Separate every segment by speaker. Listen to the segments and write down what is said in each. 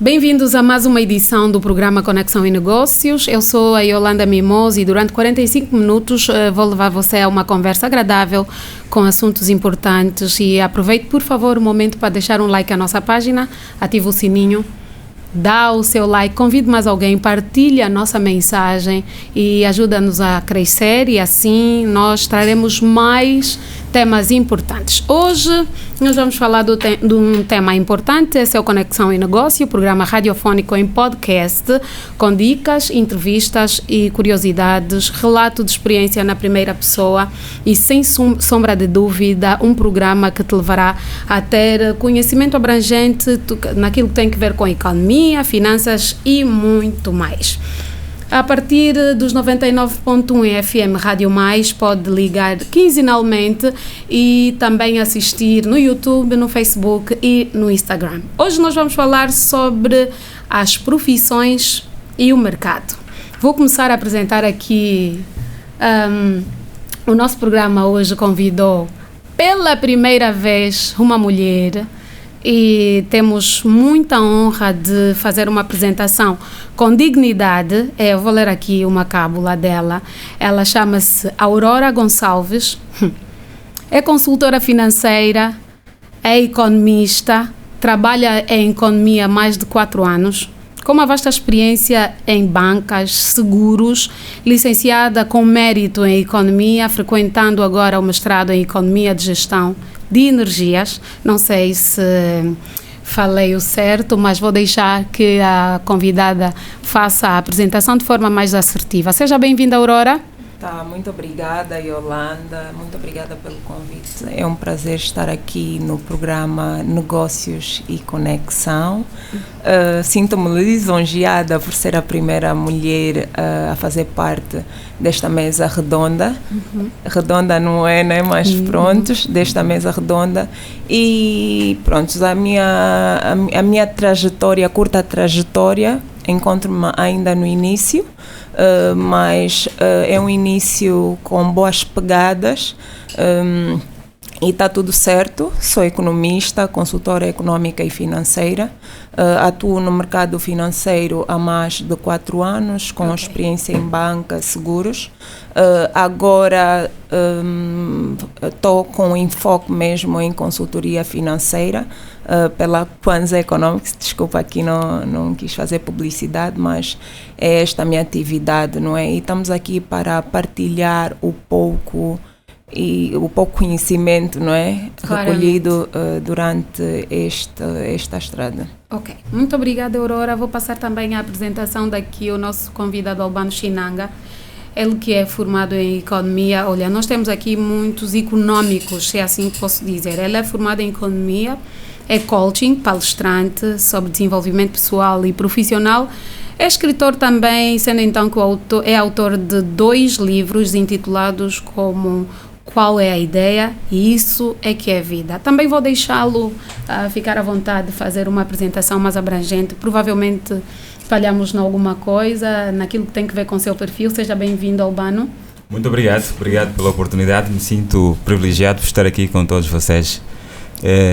Speaker 1: Bem-vindos a mais uma edição do programa Conexão e Negócios. Eu sou a Yolanda Mimoso e durante 45 minutos vou levar você a uma conversa agradável com assuntos importantes. E aproveite, por favor, o momento para deixar um like à nossa página, ative o sininho, dá o seu like, convide mais alguém, partilhe a nossa mensagem e ajuda-nos a crescer e assim nós traremos mais temas importantes. Hoje nós vamos falar de um tema importante, esse é o Conexão e Negócio, programa radiofónico em podcast, com dicas, entrevistas e curiosidades, relato de experiência na primeira pessoa e sem sombra de dúvida, um programa que te levará a ter conhecimento abrangente naquilo que tem que ver com economia, finanças e muito mais. A partir dos 99.1 FM Rádio Mais, pode ligar quinzenalmente e também assistir no YouTube, no Facebook e no Instagram. Hoje nós vamos falar sobre as profissões e o mercado. Vou começar a apresentar aqui o nosso programa hoje convidou pela primeira vez uma mulher e temos muita honra de fazer uma apresentação com dignidade. Eu vou ler aqui uma cábula dela. Ela chama-se Aurora Gonçalves, é consultora financeira, é economista, trabalha em economia há mais de 4 anos, com uma vasta experiência em bancas, seguros, licenciada com mérito em economia, frequentando agora o mestrado em economia de gestão de energias. Não sei se falei o certo, mas vou deixar que a convidada faça a apresentação de forma mais assertiva. Seja bem-vinda, Aurora.
Speaker 2: Tá, muito obrigada, Yolanda. Muito obrigada pelo convite. É um prazer estar aqui no programa Negócios e Conexão. Sinto-me lisonjeada por ser a primeira mulher a fazer parte desta mesa redonda. Redonda não é, né? Mas prontos, desta mesa redonda. E prontos, a minha trajetória, curta trajetória, encontro-me ainda no início. Mas é um início com boas pegadas e está tudo certo. Sou economista, consultora econômica e financeira, atuo no mercado financeiro há mais de 4 anos, com experiência em banca, seguros. Agora estou com enfoque mesmo em consultoria financeira pela Kwanza Economics. Desculpa, aqui não quis fazer publicidade, mas é esta a minha atividade, não é? E estamos aqui para partilhar o pouco conhecimento, não é? Claramente. Recolhido durante esta estrada.
Speaker 1: Ok, muito obrigada, Aurora. Vou passar também a apresentação daqui ao nosso convidado Albano Chinanga. Ele que é formado em economia. Olha, nós temos aqui muitos econômicos, se é assim que posso dizer. Ele é formado em economia, é coaching, palestrante sobre desenvolvimento pessoal e profissional. É escritor também, sendo então que é autor de 2 livros intitulados como Qual é a Ideia e Isso é que é Vida. Também vou deixá-lo ficar à vontade de fazer uma apresentação mais abrangente. Provavelmente falhamos em alguma coisa, naquilo que tem que ver com o seu perfil. Seja bem-vindo, Albano.
Speaker 3: Muito obrigado pela oportunidade. Me sinto privilegiado por estar aqui com todos vocês.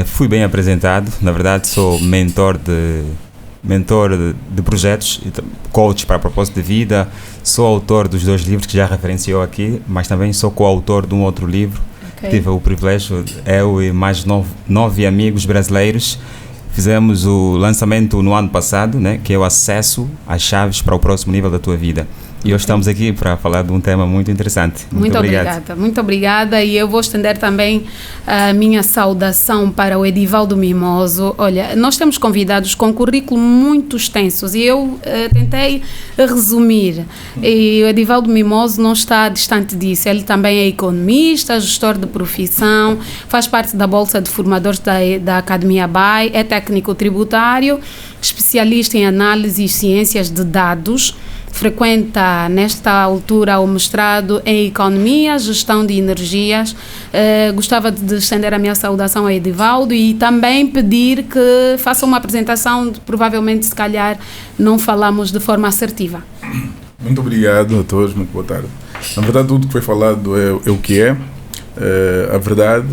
Speaker 3: Fui bem apresentado. Na verdade, sou mentor de projetos, coach para propósito de vida. Sou autor dos 2 livros que já referenciou aqui, mas também sou coautor de um outro livro. Okay. Tive o privilégio, eu e mais 9 amigos brasileiros, fizemos o lançamento no ano passado, né, que é o acesso às chaves para o próximo nível da tua vida. E hoje estamos aqui para falar de um tema muito interessante.
Speaker 1: Muito obrigada. E eu vou estender também a minha saudação para o Edivaldo Mimoso. Olha, nós temos convidados com currículo muito extensos e eu tentei resumir. E o Edivaldo Mimoso não está distante disso. Ele também é economista, gestor de profissão, faz parte da Bolsa de Formadores da Academia BAE, é técnico tributário, especialista em análise e ciências de dados. Frequenta, nesta altura, o mestrado em Economia, Gestão de Energias. Gostava de estender a minha saudação a Edivaldo e também pedir que faça uma apresentação, provavelmente, se calhar, não falamos de forma assertiva.
Speaker 4: Muito obrigado a todos, muito boa tarde. Na verdade, tudo que foi falado é o que é. A verdade,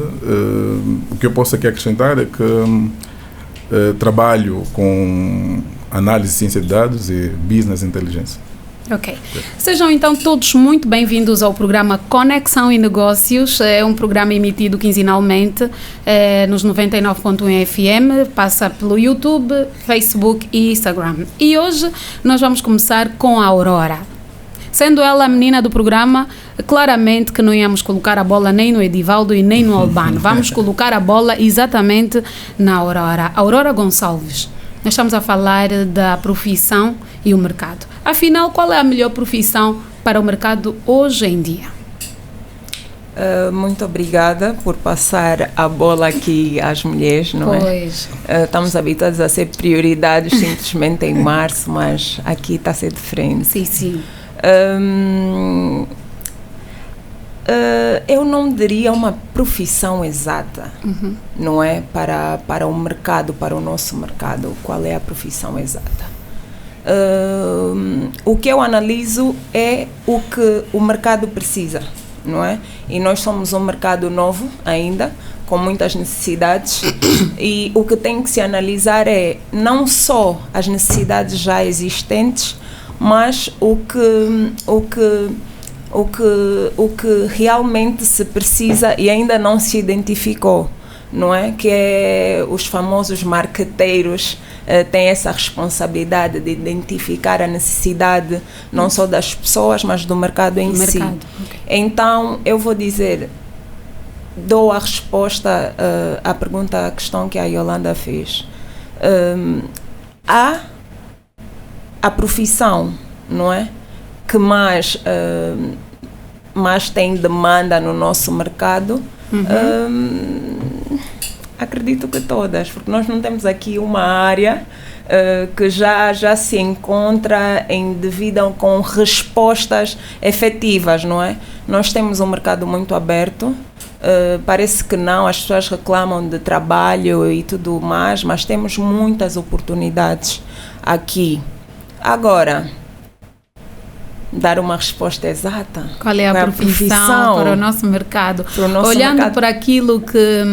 Speaker 4: o que eu posso aqui acrescentar é que trabalho com análise de ciência de dados e business inteligência.
Speaker 1: Ok. Sejam então todos muito bem-vindos ao programa Conexão e Negócios. É um programa emitido quinzenalmente nos 99.1 FM, passa pelo YouTube, Facebook e Instagram. E hoje nós vamos começar com a Aurora. Sendo ela a menina do programa, claramente que não íamos colocar a bola nem no Edivaldo e nem no Albano. Vamos colocar a bola exatamente na Aurora. Aurora Gonçalves. Nós estamos a falar da profissão e o mercado. Afinal, qual é a melhor profissão para o mercado hoje em dia?
Speaker 2: Muito obrigada por passar a bola aqui às mulheres, não
Speaker 1: pois.
Speaker 2: É? Estamos habituados a ser prioridades simplesmente em março, mas aqui está a ser diferente.
Speaker 1: Sim, sim.
Speaker 2: Eu não diria uma profissão exata, não é? Para o mercado, para o nosso mercado, qual é a profissão exata? O que eu analiso é o que o mercado precisa, não é? E nós somos um mercado novo ainda, com muitas necessidades, e o que tem que se analisar é não só as necessidades já existentes, mas o que realmente se precisa e ainda não se identificou, não é? Que é os famosos marqueteiros têm essa responsabilidade de identificar a necessidade não só das pessoas, mas do mercado em si. Okay. Então, eu vou dizer, dou a resposta à pergunta, à questão que a Yolanda fez. A profissão, não é? Que mais tem demanda no nosso mercado, acredito que todas, porque nós não temos aqui uma área que já se encontra devida com respostas efetivas, não é? Nós temos um mercado muito aberto, parece que não, as pessoas reclamam de trabalho e tudo mais, mas temos muitas oportunidades aqui. Agora, dar uma resposta exata.
Speaker 1: Qual é a profissão para o nosso mercado? Olhando para aquilo que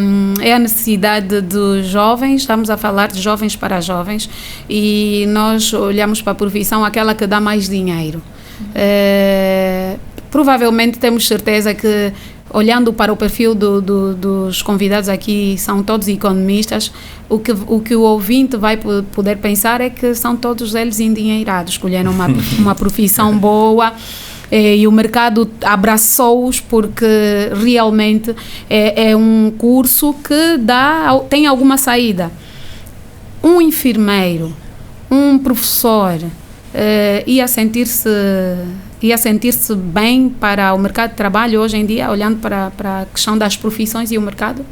Speaker 1: é a necessidade dos jovens, estamos a falar de jovens para jovens, e nós olhamos para a profissão aquela que dá mais dinheiro. Provavelmente temos certeza que, olhando para o perfil dos convidados aqui, são todos economistas, o que o ouvinte vai poder pensar é que são todos eles endinheirados, escolheram uma profissão boa e o mercado abraçou-os porque realmente é um curso que tem alguma saída. Um enfermeiro, um professor ia sentir-se bem para o mercado de trabalho hoje em dia, olhando para a questão das profissões e o mercado?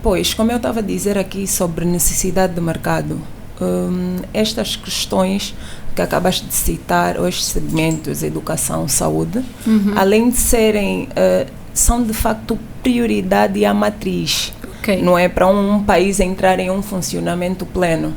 Speaker 2: Pois, como eu estava a dizer aqui sobre necessidade de mercado, estas questões que acabaste de citar, ou estes segmentos, educação, saúde, além de serem, são de facto prioridade e a matriz, não é? Para um país entrar em um funcionamento pleno.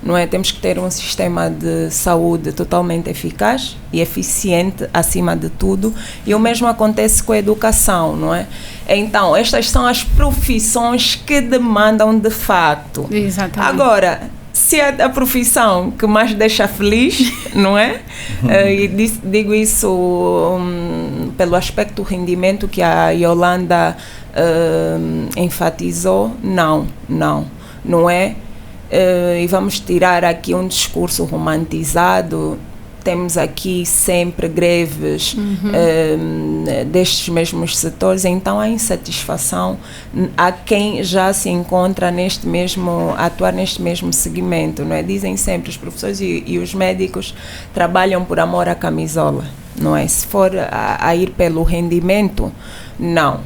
Speaker 2: Não é? Temos que ter um sistema de saúde totalmente eficaz e eficiente acima de tudo, e o mesmo acontece com a educação, não é? Então, estas são as profissões que demandam de facto.
Speaker 1: Exatamente.
Speaker 2: Agora, se é a profissão que mais deixa feliz, não é? E digo isso pelo aspecto do rendimento que a Yolanda enfatizou, não é? E vamos tirar aqui um discurso romantizado. Temos aqui sempre greves destes mesmos setores, então há insatisfação a quem já se encontra atuar neste mesmo segmento, não é? Dizem sempre, os professores e os médicos trabalham por amor à camisola, não é? Se for a ir pelo rendimento, não.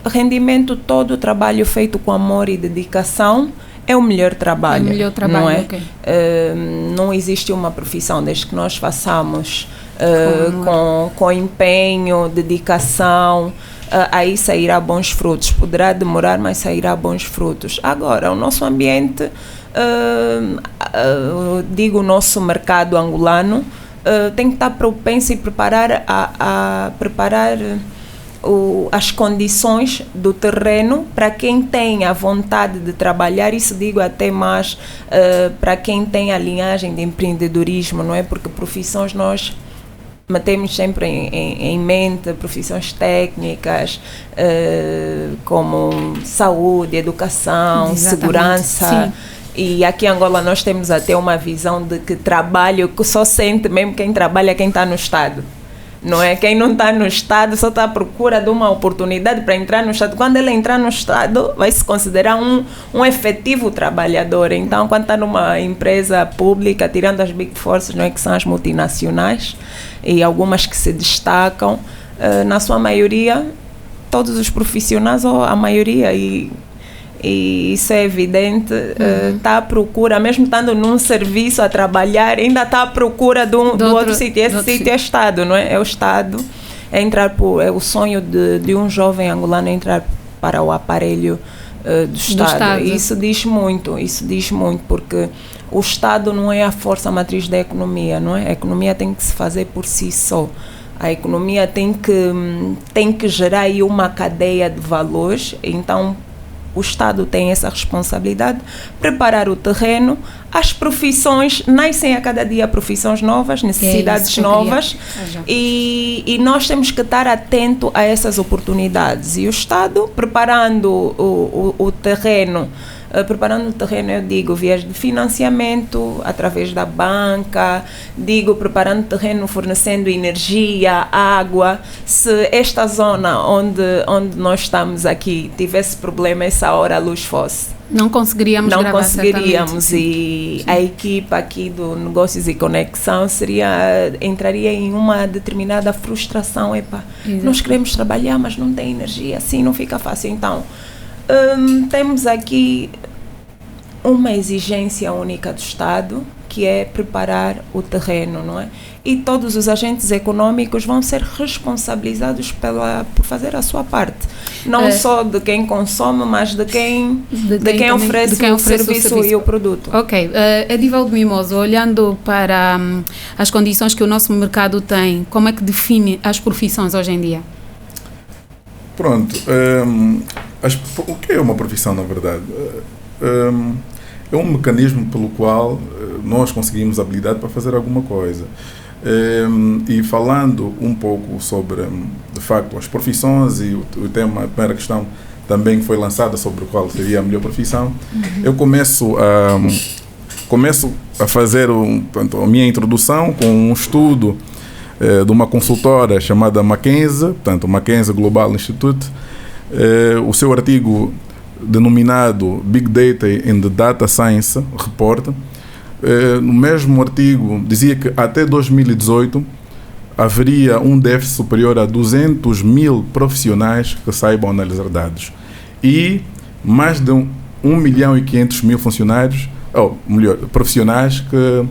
Speaker 2: Rendimento, todo o trabalho feito com amor e dedicação é o melhor trabalho, não é? Okay. Não existe uma profissão, desde que nós façamos com empenho, dedicação, aí sairá bons frutos. Poderá demorar, mas sairá bons frutos. Agora, o nosso ambiente, digo o nosso mercado angolano, tem que estar propenso e preparar as condições do terreno para quem tem a vontade de trabalhar, isso digo até mais para quem tem a linhagem de empreendedorismo, não é? Porque profissões nós mantemos sempre em mente, profissões técnicas como saúde, educação, segurança. Sim. E aqui em Angola nós temos até uma visão de que trabalho, que só sente mesmo quem trabalha, quem está no Estado. Não é? Quem não está no Estado só está à procura de uma oportunidade para entrar no Estado. Quando ele entrar no Estado, vai se considerar um efetivo trabalhador. Então, quando está numa empresa pública, tirando as Big Forces, não é, que são as multinacionais, e algumas que se destacam, na sua maioria, todos os profissionais, ou a maioria, e isso é evidente, está à procura, mesmo estando num serviço a trabalhar, ainda está à procura do outro sítio. Esse sítio é Estado, não é? É o Estado, é o sonho de um jovem angolano entrar para o aparelho do Estado. E isso diz muito, porque o Estado não é a força matriz da economia, não é? A economia tem que se fazer por si só. A economia tem que gerar aí uma cadeia de valores, então o Estado tem essa responsabilidade, preparar o terreno, as profissões, nascem a cada dia profissões novas, necessidades novas, e nós temos que estar atento a essas oportunidades. E o Estado, preparando o terreno, eu digo, vias de financiamento, através da banca, preparando o terreno, fornecendo energia, água. Se esta zona onde nós estamos aqui tivesse problema, essa hora a luz fosse,
Speaker 1: não conseguiríamos gravar.
Speaker 2: E a equipa aqui do Negócios e Conexão entraria em uma determinada frustração. Nós queremos trabalhar, mas não tem energia, assim não fica fácil. Então, temos aqui uma exigência única do Estado, que é preparar o terreno, não é? E todos os agentes econômicos vão ser responsabilizados por fazer a sua parte. Não só de quem consome, mas de quem oferece o serviço e o produto.
Speaker 1: Ok. Edivaldo Mimoso, olhando para as condições que o nosso mercado tem, como é que define as profissões hoje em dia?
Speaker 4: Pronto. O que é uma profissão, na verdade? É um mecanismo pelo qual nós conseguimos habilidade para fazer alguma coisa. E falando um pouco sobre, de facto, as profissões e o tema, a primeira questão também foi lançada sobre qual seria a melhor profissão, eu começo a fazer a minha introdução com um estudo de uma consultora chamada McKinsey, portanto, McKinsey Global Institute. O seu artigo denominado Big Data and Data Science Report, no mesmo artigo dizia que até 2018 haveria um déficit superior a 200 mil profissionais que saibam analisar dados e mais de 1.500.000 funcionários, profissionais que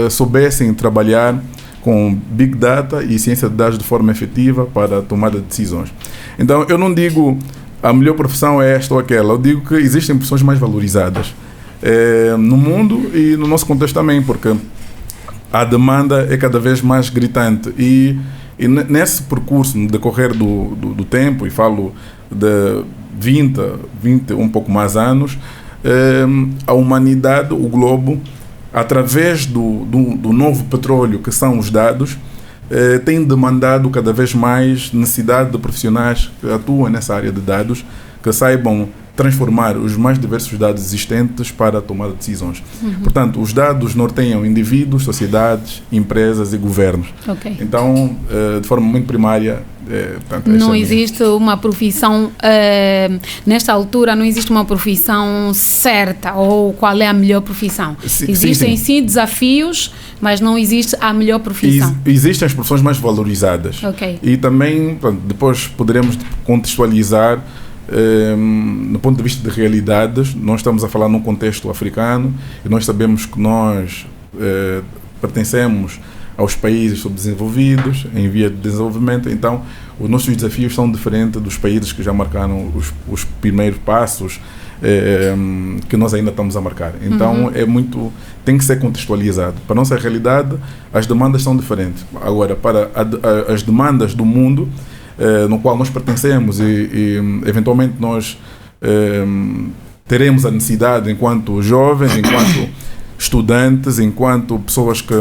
Speaker 4: soubessem trabalhar com Big Data e ciência de dados de forma efetiva para a tomada de decisões. Então, eu não digo a melhor profissão é esta ou aquela, eu digo que existem profissões mais valorizadas no mundo e no nosso contexto também, porque a demanda é cada vez mais gritante e nesse percurso, no decorrer do tempo, e falo de 20, um pouco mais anos, a humanidade, o globo, através do novo petróleo que são os dados, tem demandado cada vez mais necessidade de profissionais que atuam nessa área de dados, que saibam transformar os mais diversos dados existentes para a tomada de decisões. Portanto, os dados norteiam indivíduos, sociedades, empresas e governos.
Speaker 1: Okay.
Speaker 4: Então, de forma muito primária,
Speaker 1: não existe uma profissão, nesta altura, não existe uma profissão certa ou qual é a melhor profissão. Existem sim desafios, mas não existe a melhor profissão.
Speaker 4: Existem as profissões mais valorizadas.
Speaker 1: Okay.
Speaker 4: E também, depois poderemos contextualizar no ponto de vista de realidades. Nós estamos a falar num contexto africano e nós sabemos que nós pertencemos aos países subdesenvolvidos, em via de desenvolvimento. Então, os nossos desafios são diferentes dos países que já marcaram os primeiros passos que nós ainda estamos a marcar. Então, tem que ser contextualizado. Para a nossa realidade, as demandas são diferentes. Agora, para as demandas do mundo, no qual nós pertencemos e eventualmente nós teremos a necessidade, enquanto jovens, enquanto estudantes, enquanto pessoas que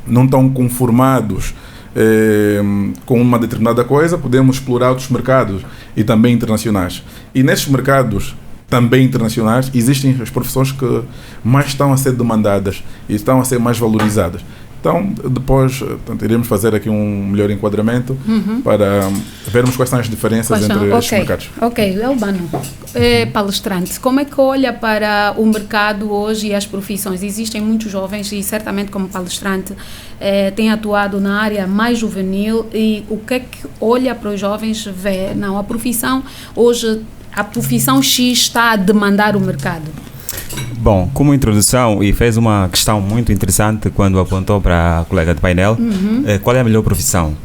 Speaker 4: não estão conformados com uma determinada coisa, podemos explorar outros mercados e também internacionais. E nesses mercados também internacionais existem as profissões que mais estão a ser demandadas e estão a ser mais valorizadas. Então, depois iremos fazer aqui um melhor enquadramento para vermos quais são as diferenças entre estes mercados.
Speaker 1: Ok, Albano, palestrante, como é que olha para o mercado hoje e as profissões? Existem muitos jovens e certamente como palestrante tem atuado na área mais juvenil, e o que é que olha para os jovens, vê, não, a profissão hoje, a profissão X está a demandar o mercado?
Speaker 3: Bom, como introdução, e fez uma questão muito interessante quando apontou para a colega de painel, qual é a melhor profissão?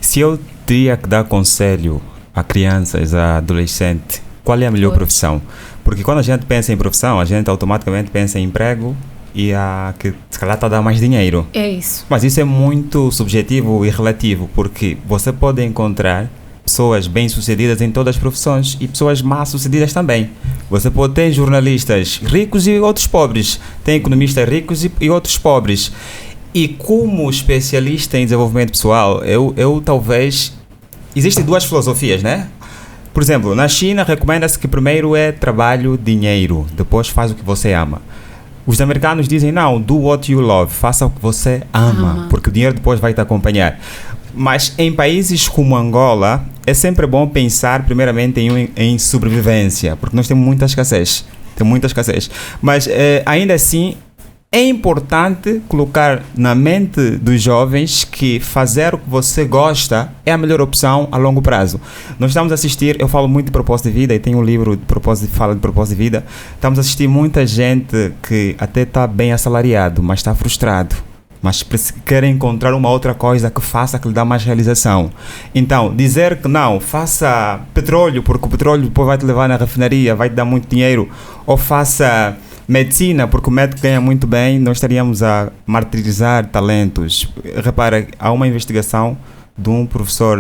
Speaker 3: Se eu teria que dar conselho a crianças, a adolescentes, qual é a melhor profissão? Porque quando a gente pensa em profissão, a gente automaticamente pensa em emprego e a que se calhar está a dar mais dinheiro.
Speaker 1: É isso.
Speaker 3: Mas isso é muito subjetivo e relativo, porque você pode encontrar pessoas bem-sucedidas em todas as profissões e pessoas mal-sucedidas também. Você pode ter jornalistas ricos e outros pobres, tem economistas ricos e outros pobres. E como especialista em desenvolvimento pessoal, eu talvez... Existem duas filosofias, né? Por exemplo, na China recomenda-se que primeiro é trabalho, dinheiro, depois faz o que você ama. Os americanos dizem, não, do what you love, faça o que você ama, porque o dinheiro depois vai te acompanhar. Mas em países como Angola, é sempre bom pensar primeiramente em sobrevivência, porque nós temos muita escassez. Mas ainda assim, é importante colocar na mente dos jovens que fazer o que você gosta é a melhor opção a longo prazo. Nós estamos a assistir, eu falo muito de propósito de vida e tenho um livro de propósito, fala de propósito de vida. Estamos a assistir muita gente que até está bem assalariado, mas está frustrado. Mas quer encontrar uma outra coisa que faça, que lhe dá mais realização. Então, dizer que não, faça petróleo, porque o petróleo depois vai te levar na refinaria, vai te dar muito dinheiro, ou faça medicina, porque o médico ganha muito bem, nós estaríamos a martirizar talentos. Repara, há uma investigação de um professor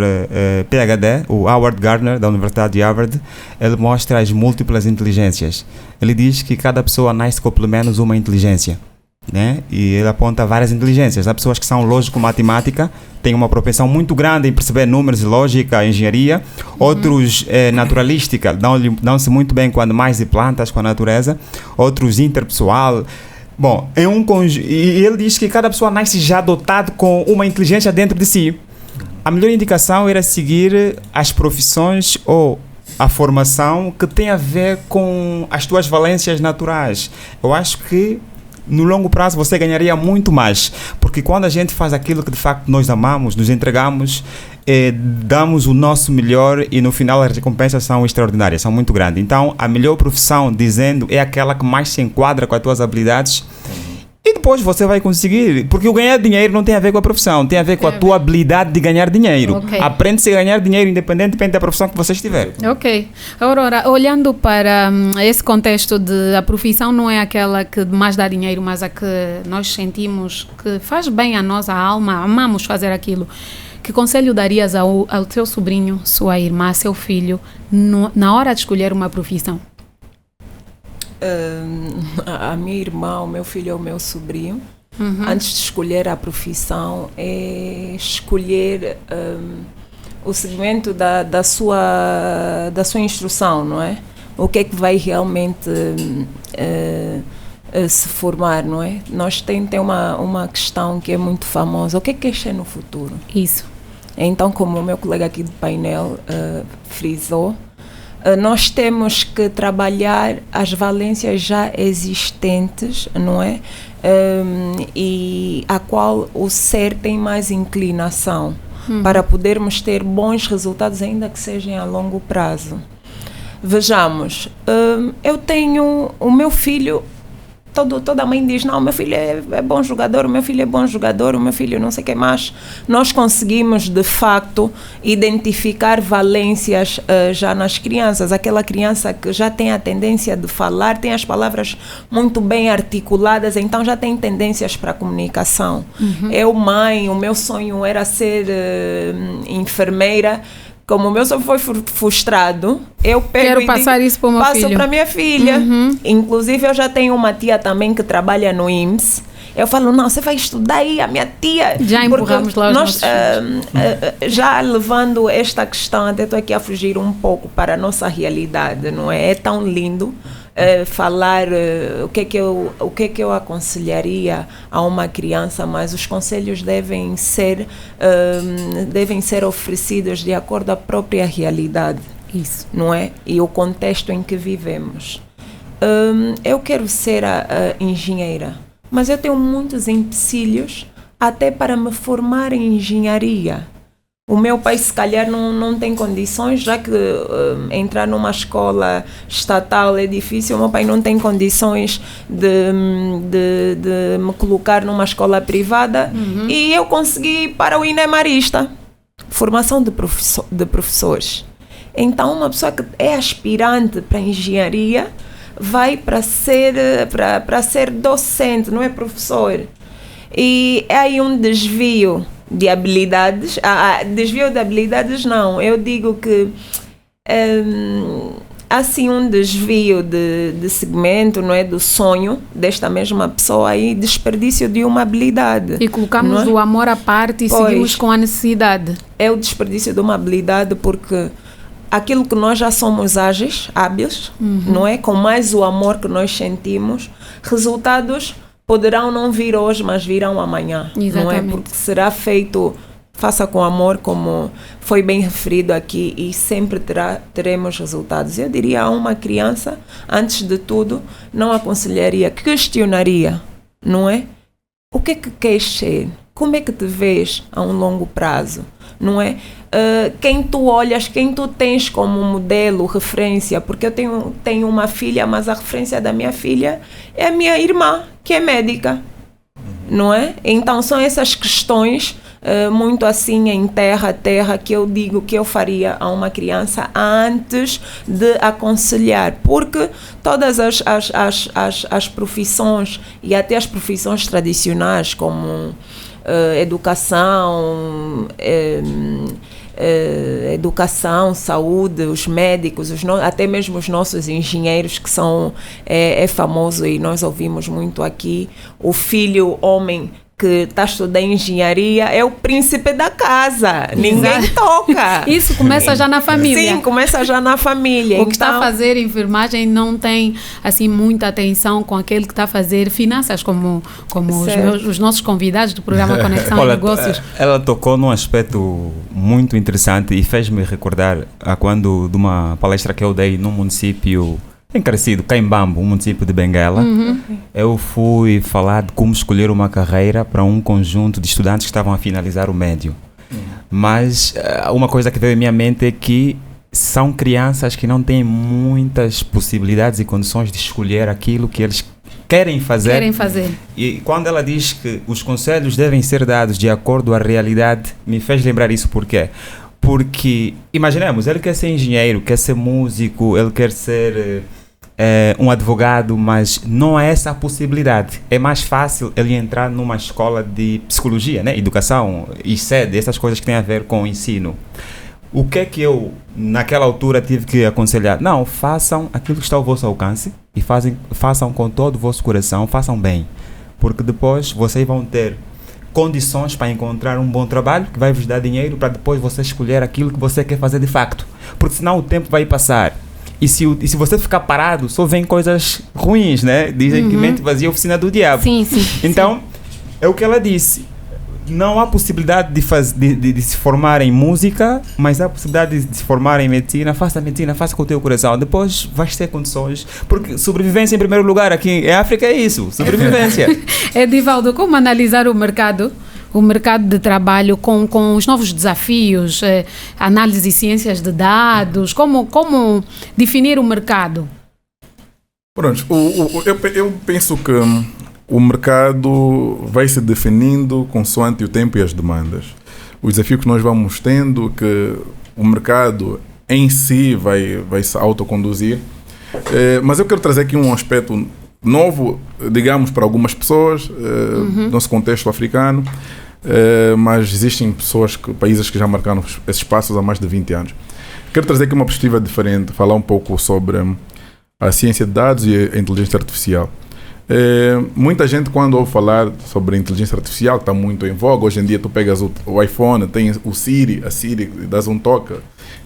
Speaker 3: PhD, o Howard Gardner, da Universidade de Harvard. Ele mostra as múltiplas inteligências. Ele diz que cada pessoa nasce com pelo menos uma inteligência, né? E ele aponta várias inteligências. Há pessoas que são lógico-matemática, têm uma propensão muito grande em perceber números, lógica, engenharia. Outros naturalística, dão-se muito bem com animais e plantas, com a natureza. Outros interpessoal. Bom, e ele diz que cada pessoa nasce já dotado com uma inteligência dentro de si. A melhor indicação era seguir as profissões ou a formação que tem a ver com as tuas valências naturais. Eu acho que no longo prazo você ganharia muito mais, porque quando a gente faz aquilo que de facto nós amamos, nos entregamos, damos o nosso melhor e no final as recompensas são extraordinárias, são muito grandes. Então a melhor profissão, dizendo, é aquela que mais se enquadra com as tuas habilidades. E depois você vai conseguir, porque o ganhar dinheiro não tem a ver com a profissão, tem a ver com a tua habilidade de ganhar dinheiro. Okay. Aprende-se a ganhar dinheiro independentemente da profissão que você estiver.
Speaker 1: Ok. Aurora, olhando para esse contexto de a profissão não é aquela que mais dá dinheiro, mas a que nós sentimos que faz bem a nossa alma, amamos fazer aquilo. Que conselho darias ao teu sobrinho, sua irmã, seu filho, na hora de escolher uma profissão?
Speaker 2: A minha irmã, o meu filho ou o meu sobrinho, antes de escolher a profissão, é escolher o segmento da sua instrução, não é? O que é que vai realmente se formar, não é? Nós tem uma questão que é muito famosa: o que é que quer ser no futuro?
Speaker 1: Isso.
Speaker 2: Então, como o meu colega aqui do painel frisou, nós temos que trabalhar as valências já existentes, não é? E a qual o ser tem mais inclinação para podermos ter bons resultados, ainda que sejam a longo prazo. Vejamos, eu tenho o meu filho, toda mãe diz, não, meu filho é bom jogador, o meu filho é bom jogador, o meu filho não sei o que mais. Nós conseguimos, de facto, identificar valências já nas crianças. Aquela criança que já tem a tendência de falar, tem as palavras muito bem articuladas, então já tem tendências para a comunicação. Eu, mãe, o meu sonho era ser enfermeira. como o meu sonho foi frustrado, eu pego
Speaker 1: Quero passar isso para o meu filho.
Speaker 2: Passo para minha filha. Inclusive, eu já tenho uma tia também que trabalha no IMSS. Eu falo, não, você vai estudar aí, a minha tia.
Speaker 1: Já empurramos lá os nossos filhos.
Speaker 2: Já levando esta questão, até estou aqui a fugir um pouco para a nossa realidade, não é? É tão lindo falar o que é que eu aconselharia a uma criança, mas os conselhos devem ser oferecidos de acordo à própria realidade.
Speaker 1: Isso.
Speaker 2: Não é? E o contexto em que vivemos. Eu quero ser a engenheira, mas eu tenho muitos empecilhos até para me formar em engenharia. O meu pai, se calhar, não tem condições, já que entrar numa escola estatal é difícil. O meu pai não tem condições de me colocar numa escola privada. E eu consegui ir para o INE Marista, formação de professores. Então, uma pessoa que é aspirante para engenharia vai para ser docente, não é professor. E é aí um desvio de habilidades. Desvio de habilidades não, eu digo que há sim um desvio de segmento, não é, do sonho desta mesma pessoa aí, desperdício de uma habilidade.
Speaker 1: E colocamos o amor à parte e seguimos com a necessidade.
Speaker 2: É o desperdício de uma habilidade, porque aquilo que nós já somos ágeis, hábeis, não é, com mais o amor que nós sentimos, resultados poderão não vir hoje, mas virão amanhã.
Speaker 1: Exatamente.
Speaker 2: Não é? Porque será feito, faça com amor, como foi bem referido aqui, e sempre teremos resultados. Eu diria a uma criança, antes de tudo, não aconselharia, questionaria, não é? O que é que queres ser? Como é que te vês a um longo prazo? Não é? Quem tu olhas, quem tu tens como modelo, referência, porque eu tenho uma filha, mas a referência da minha filha é a minha irmã, que é médica, não é? Então são essas questões muito assim em terra, que eu digo que eu faria a uma criança antes de aconselhar, porque todas as profissões e até as profissões tradicionais como educação, saúde, os médicos, até mesmo os nossos engenheiros, que são é famoso e nós ouvimos muito aqui, o filho homem que está estudando engenharia é o príncipe da casa. Ninguém toca.
Speaker 1: Isso começa já na família.
Speaker 2: Sim, começa já na família.
Speaker 1: O que está a fazer enfermagem não tem assim muita atenção com aquele que está a fazer finanças, como os nossos convidados do programa Conexão e Negócios.
Speaker 3: Ela tocou num aspecto muito interessante e fez-me recordar a quando de uma palestra que eu dei num município encarecido, Caimbambo, um município de Benguela. Eu fui falar de como escolher uma carreira para um conjunto de estudantes que estavam a finalizar o médio. Mas uma coisa que veio à minha mente é que são crianças que não têm muitas possibilidades e condições de escolher aquilo que eles querem fazer. E quando ela diz que os conselhos devem ser dados de acordo à realidade, me fez lembrar isso. Por quê? Porque, imaginemos, ele quer ser engenheiro, quer ser músico, ele quer ser um advogado, mas não é essa a possibilidade. É mais fácil ele entrar numa escola de psicologia, né? Educação, ICED, essas coisas que têm a ver com o ensino. O que é que eu, naquela altura, tive que aconselhar? Não, façam aquilo que está ao vosso alcance e façam com todo o vosso coração, façam bem. Porque depois vocês vão ter condições para encontrar um bom trabalho que vai vos dar dinheiro para depois você escolher aquilo que você quer fazer de facto. Porque senão o tempo vai passar. E se você ficar parado, só vem coisas ruins, né? Dizem que mente vazia é oficina do diabo.
Speaker 1: Sim.
Speaker 3: Então, é o que ela disse. Não há possibilidade de se formar em música, mas há possibilidade de se formar em medicina. Faça medicina, faça com o teu coração. Depois vais ter condições. Porque sobrevivência em primeiro lugar aqui em África é isso, sobrevivência.
Speaker 1: Edivaldo, como analisar o mercado de trabalho com os novos desafios, análise e ciências de dados, como definir o mercado?
Speaker 4: Pronto, eu penso que o mercado vai se definindo consoante o tempo e as demandas. O desafio que nós vamos tendo, que o mercado em si vai se autoconduzir. Mas eu quero trazer aqui um aspecto novo, digamos, para algumas pessoas, no nosso contexto africano, mas existem países que já marcaram esses passos há mais de 20 anos. Quero trazer aqui uma perspectiva diferente, falar um pouco sobre a ciência de dados e a inteligência artificial. Muita gente, quando ouve falar sobre a inteligência artificial, que está muito em voga, hoje em dia tu pegas o iPhone, tem a Siri, dás um toque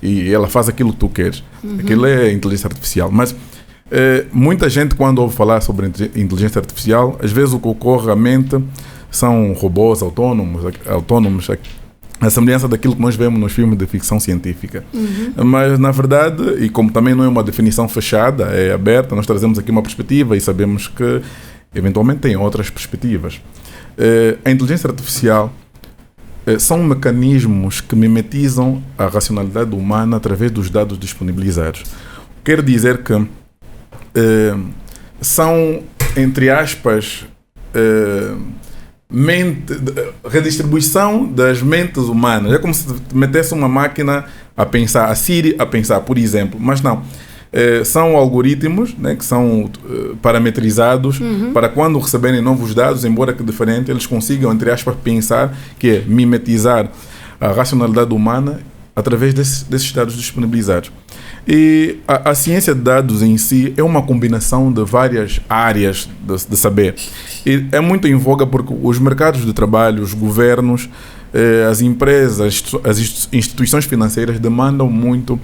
Speaker 4: e ela faz aquilo que tu queres. Aquilo é inteligência artificial. Mas muita gente, quando ouve falar sobre inteligência artificial, às vezes o que ocorre à mente são robôs autônomos, a semelhança daquilo que nós vemos nos filmes de ficção científica. Mas, na verdade, e como também não é uma definição fechada, é aberta, nós trazemos aqui uma perspectiva e sabemos que, eventualmente, tem outras perspectivas. A inteligência artificial são mecanismos que mimetizam a racionalidade humana através dos dados disponibilizados. Quer dizer que são, entre aspas, redistribuição das mentes humanas. É como se metesse uma máquina a pensar, a Siri a pensar, por exemplo. Mas não. São algoritmos, né, que são parametrizados para quando receberem novos dados, embora que diferente, eles consigam, entre aspas, pensar, que é mimetizar a racionalidade humana através desses dados disponibilizados. E a ciência de dados em si é uma combinação de várias áreas de saber. E é muito em voga porque os mercados de trabalho, os governos, as empresas, as instituições financeiras demandam muito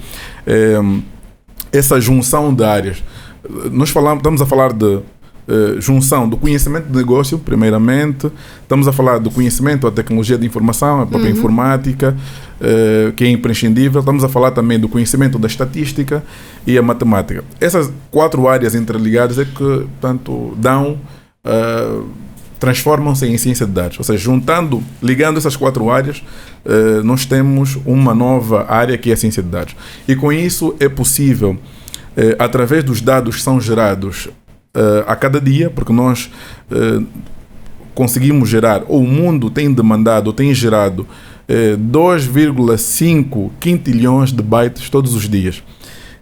Speaker 4: essa junção de áreas. Estamos a falar de junção do conhecimento de negócio, primeiramente. Estamos a falar do conhecimento, a tecnologia de informação, a própria informática, que é imprescindível. Estamos a falar também do conhecimento da estatística e a matemática. Essas 4 áreas interligadas é que, portanto, transformam-se em ciência de dados. Ou seja, ligando essas 4 áreas, nós temos uma nova área que é a ciência de dados. E com isso é possível, através dos dados que são gerados a cada dia, porque nós conseguimos gerar, ou o mundo tem demandado, tem gerado 2,5 quintilhões de bytes todos os dias.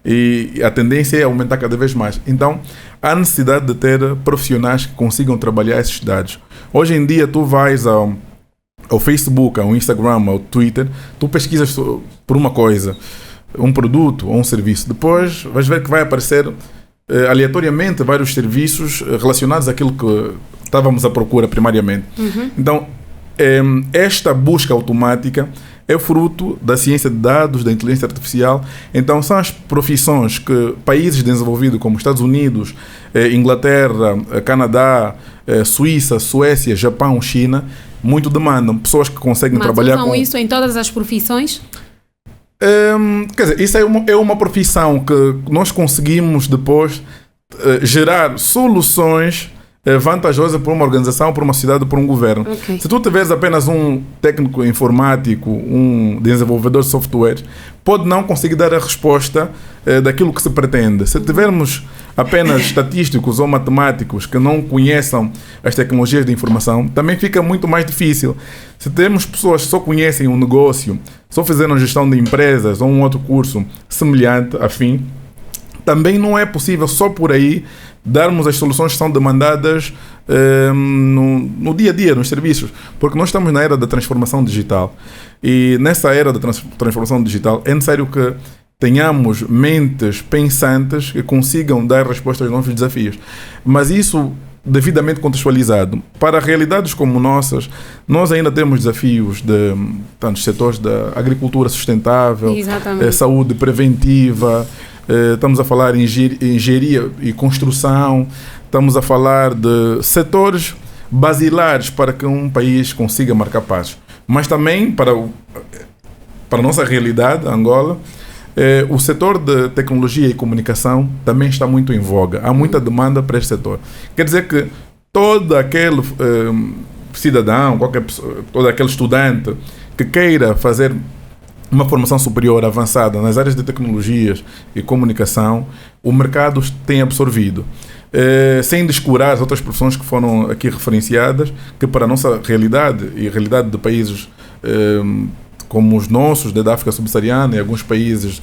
Speaker 4: E a tendência é aumentar cada vez mais. Então, há necessidade de ter profissionais que consigam trabalhar esses dados. Hoje em dia, tu vais ao Facebook, ao Instagram, ao Twitter, tu pesquisas por uma coisa, um produto ou um serviço. Depois, vais ver que vai aparecer aleatoriamente vários serviços relacionados àquilo que estávamos à procura primariamente. Então, esta busca automática é fruto da ciência de dados, da inteligência artificial. Então, são as profissões que países desenvolvidos como Estados Unidos, Inglaterra, Canadá, Suíça, Suécia, Japão, China, muito demandam. Pessoas que conseguem trabalhar com...
Speaker 1: Mas usam isso em todas as profissões?
Speaker 4: Quer dizer, isso é uma profissão que nós conseguimos depois gerar soluções vantajosas para uma organização, para uma cidade, para um governo. Okay. Se tu tiveres apenas um técnico informático, um desenvolvedor de software, pode não conseguir dar a resposta daquilo que se pretende. Se tivermos apenas estatísticos ou matemáticos que não conheçam as tecnologias de informação, também fica muito mais difícil. Se temos pessoas que só conhecem um negócio, só fizeram gestão de empresas ou um outro curso semelhante, afim, também não é possível só por aí darmos as soluções que são demandadas no dia a dia, nos serviços, porque nós estamos na era da transformação digital e nessa era da transformação digital é necessário que tenhamos mentes pensantes que consigam dar resposta aos novos desafios, mas isso devidamente contextualizado. Para realidades como nossas, nós ainda temos desafios de tantos setores da agricultura sustentável, saúde preventiva. Estamos a falar em engenharia e construção, estamos a falar de setores basilares para que um país consiga marcar passos. Mas também, para a nossa realidade, Angola, o setor de tecnologia e comunicação também está muito em voga. Há muita demanda para este setor. Quer dizer que todo aquele cidadão, todo aquele estudante que queira fazer uma formação superior avançada nas áreas de tecnologias e comunicação, o mercado tem absorvido. Sem descurar as outras profissões que foram aqui referenciadas, que para a nossa realidade e a realidade de países como os nossos, da África subsaariana e alguns países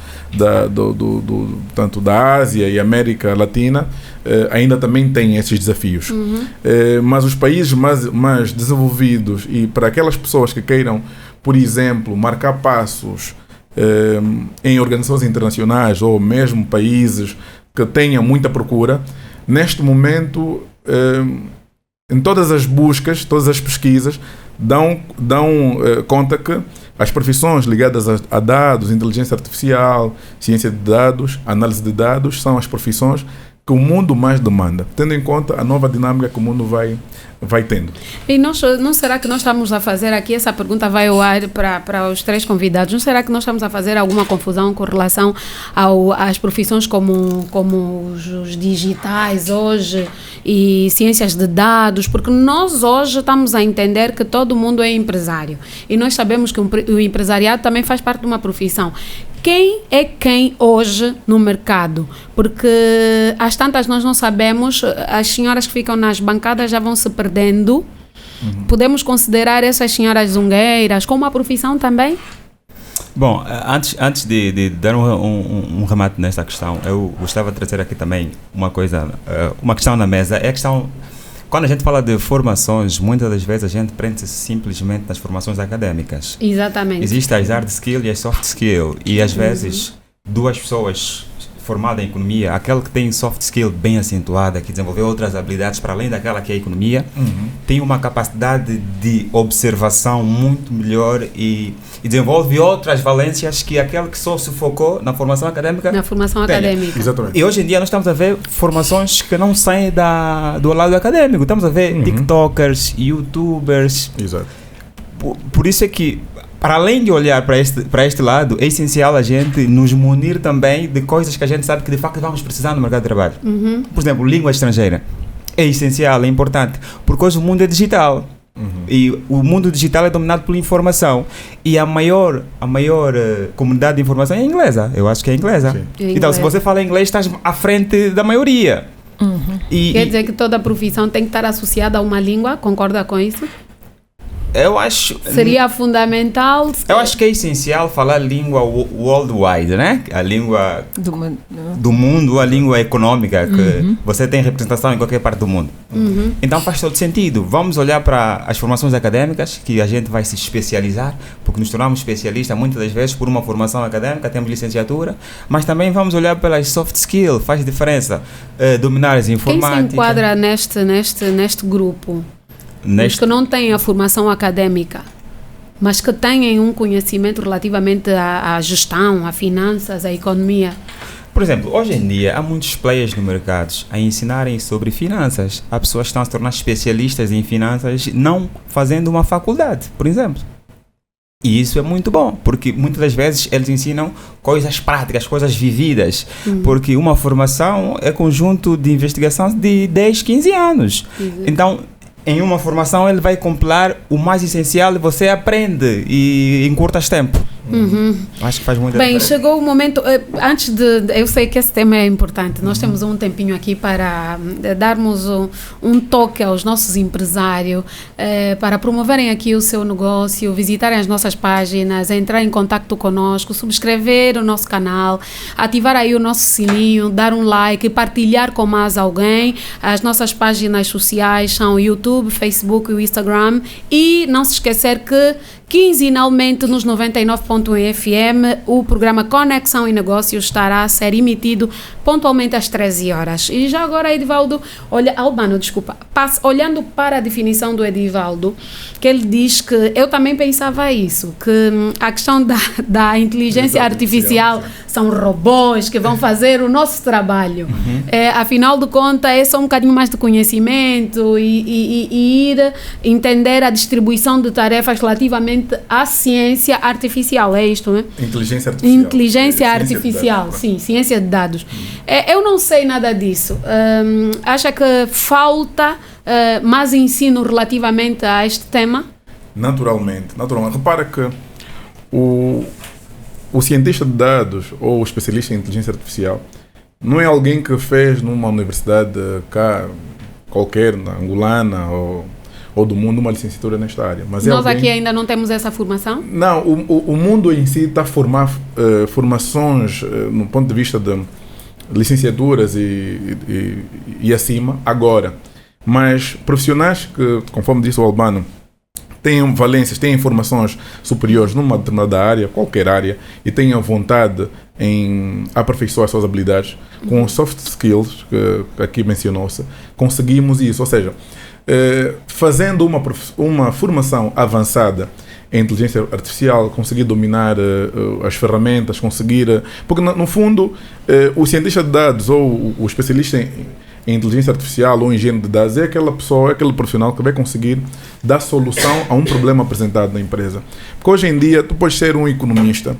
Speaker 4: tanto da Ásia e América Latina, ainda também têm esses desafios. Mas os países mais desenvolvidos, e para aquelas pessoas que queiram, por exemplo, marcar passos em organizações internacionais ou mesmo países que tenham muita procura, neste momento, em todas as buscas, todas as pesquisas, dão conta que as profissões ligadas a dados, inteligência artificial, ciência de dados, análise de dados, são as profissões que o mundo mais demanda, tendo em conta a nova dinâmica que o mundo vai tendo.
Speaker 1: E não será que nós estamos a fazer aqui, essa pergunta vai ao ar para os 3 convidados, não será que nós estamos a fazer alguma confusão com relação às profissões como os digitais hoje e ciências de dados, porque nós hoje estamos a entender que todo mundo é empresário e nós sabemos que o empresariado também faz parte de uma profissão. Quem é quem hoje no mercado? Porque às tantas nós não sabemos, as senhoras que ficam nas bancadas já vão se perdendo. Podemos considerar essas senhoras zungueiras como uma profissão também?
Speaker 3: Bom, antes de dar um remate nesta questão, eu gostava de trazer aqui também uma questão na mesa. É a questão, quando a gente fala de formações, muitas das vezes a gente prende-se simplesmente nas formações académicas.
Speaker 1: Exatamente.
Speaker 3: Existem as hard skill e as soft skill, e às vezes duas pessoas formadas em economia, aquele que tem soft skill bem acentuada, que desenvolveu outras habilidades para além daquela que é a economia, tem uma capacidade de observação muito melhor e desenvolve outras valências que aquele que só se focou na formação académica.
Speaker 1: Na formação académica.
Speaker 4: Exatamente.
Speaker 3: E hoje em dia nós estamos a ver formações que não saem do lado académico. Estamos a ver TikTokers, YouTubers.
Speaker 4: Exato.
Speaker 3: Por isso é que, para além de olhar para este lado, é essencial a gente nos munir também de coisas que a gente sabe que de facto vamos precisar no mercado de trabalho. Por exemplo, língua estrangeira. É essencial, é importante, porque hoje o mundo é digital. E o mundo digital é dominado por informação. E a maior comunidade de informação é inglesa. Eu acho que é inglesa. Então, se você fala inglês, estás à frente da maioria.
Speaker 1: Quer dizer que toda profissão tem que estar associada a uma língua? Concorda com isso?
Speaker 3: Eu acho...
Speaker 1: Seria fundamental...
Speaker 3: Eu acho que é essencial falar língua worldwide, né? A língua do mundo, a língua econômica, que você tem representação em qualquer parte do mundo. Então faz todo sentido. Vamos olhar para as formações académicas, que a gente vai se especializar, porque nos tornamos especialistas muitas das vezes por uma formação académica, temos licenciatura, mas também vamos olhar pelas soft skills, faz diferença. Dominar as informáticas.
Speaker 1: Quem se enquadra neste grupo? Os que não têm a formação académica, mas que têm um conhecimento relativamente à gestão, a finanças, à economia.
Speaker 3: Por exemplo, hoje em dia há muitos players no mercado a ensinarem sobre finanças. Há pessoas que estão a se tornar especialistas em finanças não fazendo uma faculdade, por exemplo. E isso é muito bom, porque muitas das vezes eles ensinam coisas práticas, coisas vividas, porque uma formação é conjunto de investigação de 10, 15 anos. Então, em uma formação ele vai compilar o mais essencial e você aprende e encurtas tempo. Acho que faz muito
Speaker 1: bem. Chegou o momento, eu sei que esse tema é importante, nós temos um tempinho aqui para darmos um toque aos nossos empresários, para promoverem aqui o seu negócio, visitarem as nossas páginas, entrar em contato conosco, subscrever o nosso canal, ativar aí o nosso sininho, dar um like, partilhar com mais alguém. As nossas páginas sociais são o YouTube, Facebook e o Instagram, e não se esquecer que quinzenalmente nos 99.1 FM o programa Conexão e Negócios estará a ser emitido pontualmente às 13 horas. E já agora, Edivaldo, olhando para a definição do Edivaldo, que ele diz que, eu também pensava isso, que a questão da inteligência artificial são robôs que vão fazer o nosso trabalho. Afinal de contas, é só um bocadinho mais de conhecimento e ir entender a distribuição de tarefas relativamente à ciência artificial, é isto, né?
Speaker 4: Inteligência artificial.
Speaker 1: Inteligência artificial, sim, ciência de dados. Eu não sei nada disso. Acha que falta mais ensino relativamente a este tema?
Speaker 4: Naturalmente. Repara que o cientista de dados ou o especialista em inteligência artificial não é alguém que fez numa universidade cá, qualquer, na angolana ou do mundo uma licenciatura nesta área. Mas
Speaker 1: Nós aqui ainda não temos essa formação?
Speaker 4: Não, o mundo em si está a formar formações no ponto de vista de licenciaturas e acima agora. Mas profissionais que, conforme disse o Albano, têm valências, têm formações superiores numa determinada área, qualquer área, e tenham vontade em aperfeiçoar as suas habilidades, com os soft skills, que aqui mencionou-se, conseguimos isso. Ou seja, fazendo uma formação avançada em inteligência artificial, conseguir dominar as ferramentas, conseguir... Porque, no fundo, o cientista de dados ou o especialista em inteligência artificial ou engenheiro de dados é aquela pessoa, é aquele profissional que vai conseguir dar solução a um problema apresentado na empresa. Porque hoje em dia tu podes ser um economista,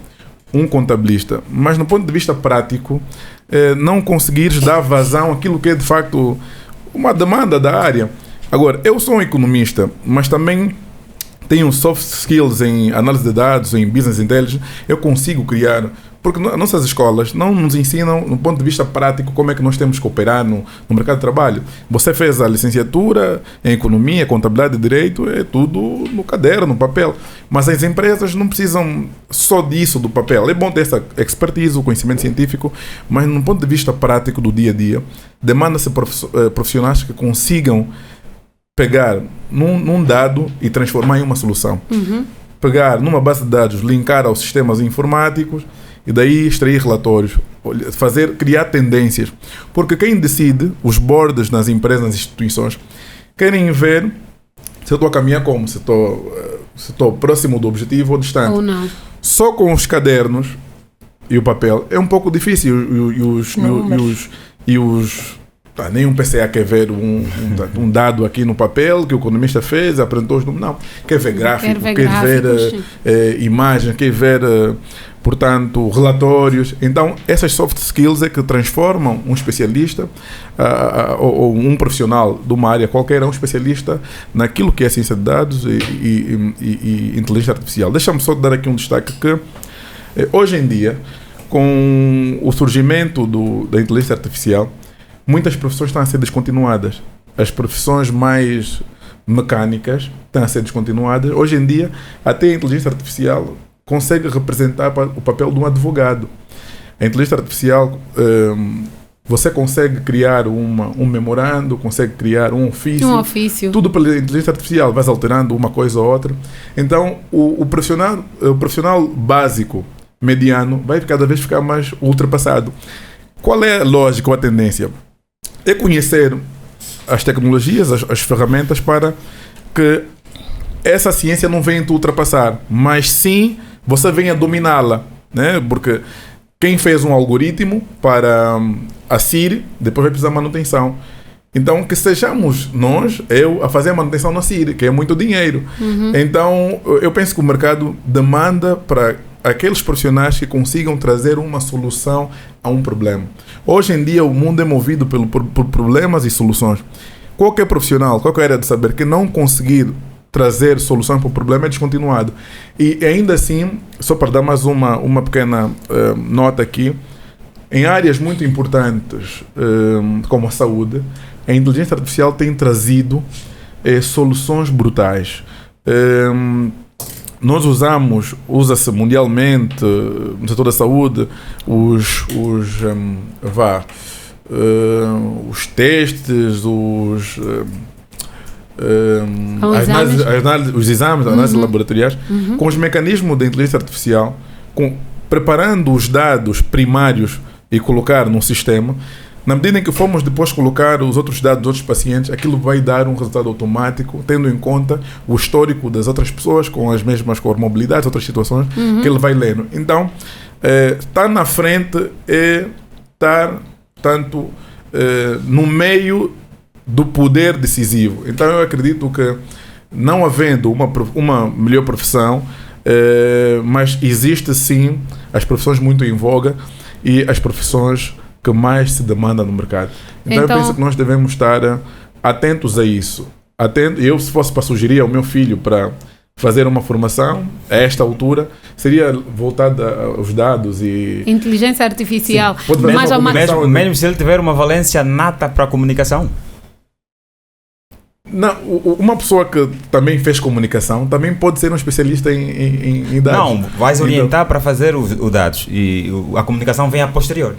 Speaker 4: um contabilista, mas no ponto de vista prático não conseguires dar vazão àquilo que é de facto uma demanda da área. Agora, eu sou um economista, mas também tenho soft skills em análise de dados, em business intelligence, eu consigo criar, porque nossas escolas não nos ensinam, no ponto de vista prático, como é que nós temos que operar no mercado de trabalho. Você fez a licenciatura em economia, contabilidade e direito, é tudo no caderno, no papel. Mas as empresas não precisam só disso, do papel. É bom ter essa expertise, o conhecimento científico, mas no ponto de vista prático do dia a dia, demanda-se profissionais que consigam pegar num dado e transformar em uma solução. Pegar numa base de dados, linkar aos sistemas informáticos e daí extrair relatórios, criar tendências. Porque quem decide, os boards nas empresas, nas instituições, querem ver se eu estou a caminhar como, se estou próximo do objetivo ou distante.
Speaker 1: Ou não.
Speaker 4: Só com os cadernos e o papel é um pouco difícil. Nem um PCA quer ver um dado aqui no papel que o economista fez, apresentou os números. Não, quer ver gráfico, quer ver imagem, quer ver, portanto, relatórios. Então, essas soft skills é que transformam um especialista ou um profissional de uma área qualquer, um especialista naquilo que é ciência de dados e inteligência artificial. Deixa-me só dar aqui um destaque que, hoje em dia, com o surgimento da inteligência artificial, muitas profissões estão a ser descontinuadas. As profissões mais mecânicas estão a ser descontinuadas. Hoje em dia, até a inteligência artificial consegue representar o papel de um advogado. A inteligência artificial, você consegue criar um memorando, consegue criar um ofício. Tudo pela inteligência artificial. Vais alterando uma coisa ou outra. Então, o profissional básico, mediano, vai cada vez ficar mais ultrapassado. Qual é a lógica ou a tendência? É conhecer as tecnologias, as ferramentas para que essa ciência não venha te ultrapassar, mas sim você venha dominá-la, né? Porque quem fez um algoritmo para a Siri, depois vai precisar de manutenção. Então, que sejamos nós, a fazer a manutenção na Siri, que é muito dinheiro. Então, eu penso que o mercado demanda para aqueles profissionais que consigam trazer uma solução a um problema. Hoje em dia o mundo é movido por problemas e soluções. Qualquer profissional, qualquer área de saber que não conseguir trazer solução para o problema é descontinuado. E ainda assim, só para dar mais uma pequena nota aqui, em áreas muito importantes como a saúde, a inteligência artificial tem trazido soluções brutais. Nós usa-se mundialmente no setor da saúde os testes, os exames, análises laboratoriais, com os mecanismos da inteligência artificial, preparando os dados primários e colocar num sistema. Na medida em que formos depois colocar os outros dados dos outros pacientes, aquilo vai dar um resultado automático, tendo em conta o histórico das outras pessoas com as mesmas comorbilidades, outras situações que ele vai lendo. Então, estar na frente é estar, tanto, no meio do poder decisivo. Então, eu acredito que, não havendo uma melhor profissão, mas existe sim as profissões muito em voga e as profissões que mais se demanda no mercado. Então eu penso que nós devemos estar atentos a isso. Eu, se fosse para sugerir ao meu filho para fazer uma formação a esta altura, seria voltada aos dados e...
Speaker 1: Inteligência artificial.
Speaker 3: Mesmo se ele tiver uma valência nata para a comunicação?
Speaker 4: Não, uma pessoa que também fez comunicação também pode ser um especialista em dados.
Speaker 3: Não, vais orientar para fazer os dados e a comunicação vem a posterior.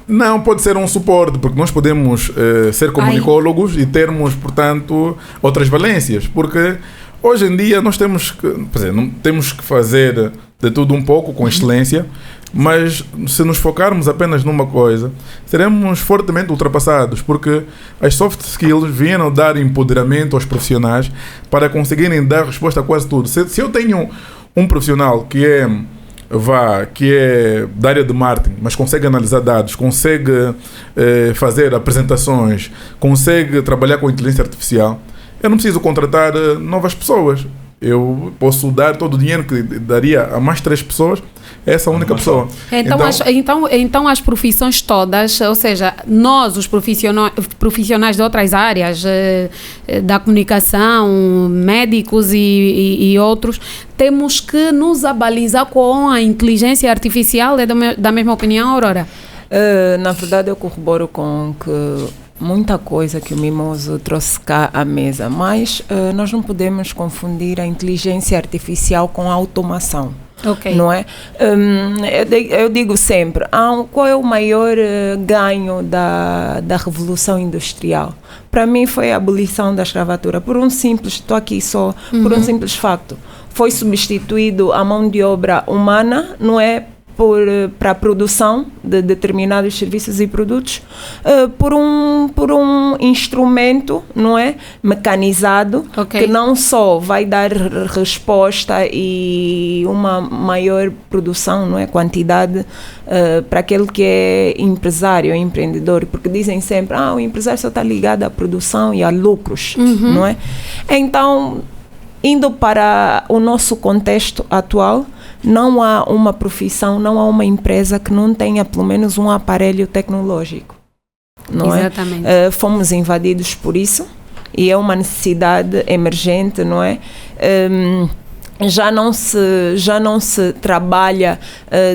Speaker 4: Não, pode ser um suporte, porque nós podemos ser comunicólogos e termos, portanto, outras valências, porque hoje em dia nós temos que fazer de tudo um pouco, com excelência, mas se nos focarmos apenas numa coisa, seremos fortemente ultrapassados, porque as soft skills vieram dar empoderamento aos profissionais para conseguirem dar resposta a quase tudo. Se eu tenho um profissional que é da área de marketing, mas consegue analisar dados, consegue fazer apresentações, consegue trabalhar com inteligência artificial, eu não preciso contratar novas pessoas. Eu posso dar todo o dinheiro que daria a mais 3 pessoas, essa única pessoa.
Speaker 1: Então as profissões todas, ou seja, nós, os profissionais de outras áreas, da comunicação, médicos e outros, temos que nos abalizar com a inteligência artificial. É da mesma opinião, Aurora?
Speaker 2: Na verdade, eu corroboro com que muita coisa que o Mimoso trouxe cá à mesa, mas nós não podemos confundir a inteligência artificial com a automação.
Speaker 1: Okay.
Speaker 2: Não é? Eu digo sempre, qual é o maior ganho da Revolução Industrial? Para mim foi a abolição da escravatura, por um simples facto. Foi substituído a mão de obra humana, não é? Para a produção de determinados serviços e produtos por um instrumento, não é, mecanizado, que não só vai dar resposta e uma maior produção, não é, quantidade para aquele que é empresário, empreendedor, porque dizem sempre, o empresário só está ligado à produção e a lucros, não é? Então, indo para o nosso contexto atual, não há uma profissão, não há uma empresa que não tenha pelo menos um aparelho tecnológico. Não
Speaker 1: Exatamente.
Speaker 2: É? Fomos invadidos por isso e é uma necessidade emergente, não é? Já não se trabalha